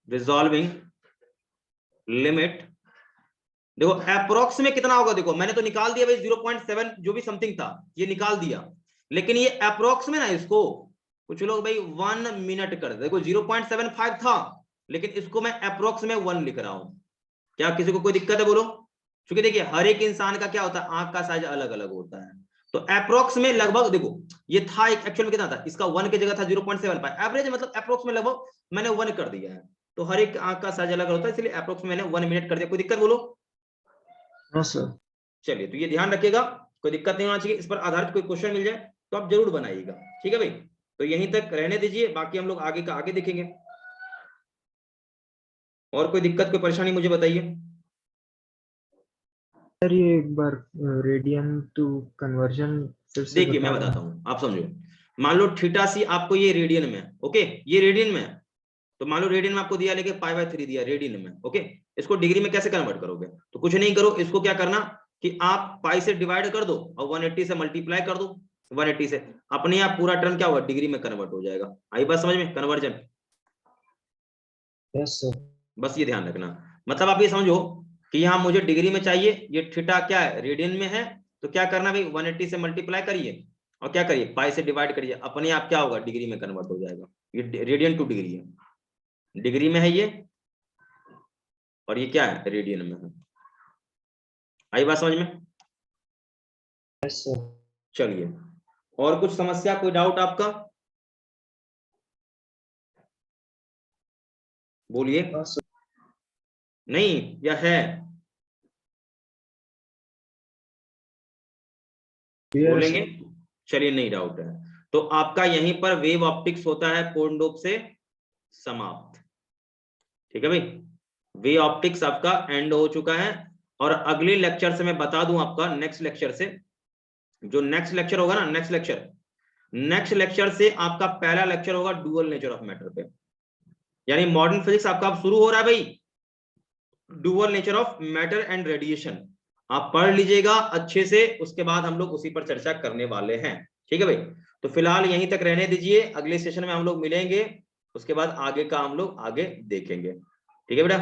resolving limit, देखो अप्रोक्स में कितना होगा, देखो मैंने तो निकाल दिया भाई 0.7 जो भी समथिंग था ये निकाल दिया, लेकिन ये अप्रोक्स में ना इसको कुछ लोग भाई 1 मिनट कर दे, देखो 0.75 था लेकिन इसको मैं अप्रोक्स में 1 लिख रहा हूं। क्या किसी को कोई दिक्कत है बोलो, क्योंकि देखिए हर एक इंसान का क्या होता है, आंख का साइज अलग अलग होता है, तो अप्रोक्स में लगभग देखो ये था एक एक्चुअल में कितना था, इसका 1 की जगह था 0.75, एवरेज मतलब अप्रोक्स में लगभग मैंने 1 कर दिया है, तो हर एक आंख का साइज अलग होता है इसलिए अप्रोक्स में मैंने 1 मिनट कर दिया। कोई दिक्कत बोलो। हाँ सर। चलिए तो ये ध्यान रखिएगा, कोई दिक्कत नहीं होना चाहिए, इस पर आधारित कोई क्वेश्चन मिल जाए तो आप जरूर बनाइएगा, ठीक है भाई। तो यहीं तक रहने दीजिए, बाकी हम लोग आगे का आगे देखेंगे। और कोई दिक्कत कोई परेशानी मुझे बताइए। सर ये एक बार रेडियन टू कन्वर्जन फिर से देखिए मैं बताता हूँ, आप समझो, मान लो थीटा सी आपको ये रेडियन में, ओके ये रेडियन में है, तो मान लो रेडियन में आपको दिया लेके π/3 दिया रेडियन में, ओके इसको डिग्री में कैसे कन्वर्ट करोगे, तो कुछ नहीं करो, इसको क्या करना कि आप पाई से डिवाइड कर दो और 180 से मल्टीप्लाई कर दो, 180 से अपने आप पूरा टर्म क्या होगा डिग्री में कन्वर्ट हो जाएगा। आई बात समझ में, कन्वर्जन। Yes sir. बस ये ध्यान रखना, मतलब आप ये समझो कि यहाँ मुझे डिग्री में चाहिए, ये थीटा क्या है रेडियन में है, तो क्या करना भाई 180 से मल्टीप्लाई करिए और क्या करिए पाई से डिवाइड करिए, अपने आप क्या होगा डिग्री में कन्वर्ट हो जाएगा। ये रेडियन टू डिग्री है, डिग्री में है ये, और ये क्या है रेडियन में है। आई बात समझ में। Yes sir. चलिए और कुछ समस्या कोई डाउट आपका बोलिए। नहीं या है बोलेंगे। चलिए नहीं डाउट है तो आपका यहीं पर वेव ऑप्टिक्स होता है पूर्ण रूप से समाप्त, ठीक है भाई। वेव ऑप्टिक्स आपका एंड हो चुका है, और अगले लेक्चर से मैं बता दूं आपका, नेक्स्ट लेक्चर से, जो नेक्स्ट लेक्चर होगा ना, नेक्स्ट लेक्चर से आपका पहला लेक्चर होगा डुअल नेचर ऑफ मैटर पे, यानी मॉडर्न फिजिक्स आपका अब शुरू हो रहा है भाई, dual nature of matter and radiation आप पढ़ लीजिएगा अच्छे से, उसके बाद हम लोग उसी पर चर्चा करने वाले हैं, ठीक है भाई। तो फिलहाल यहीं तक रहने दीजिए, अगले सेशन में हम लोग मिलेंगे, उसके बाद आगे का हम लोग आगे देखेंगे, ठीक है बेटा।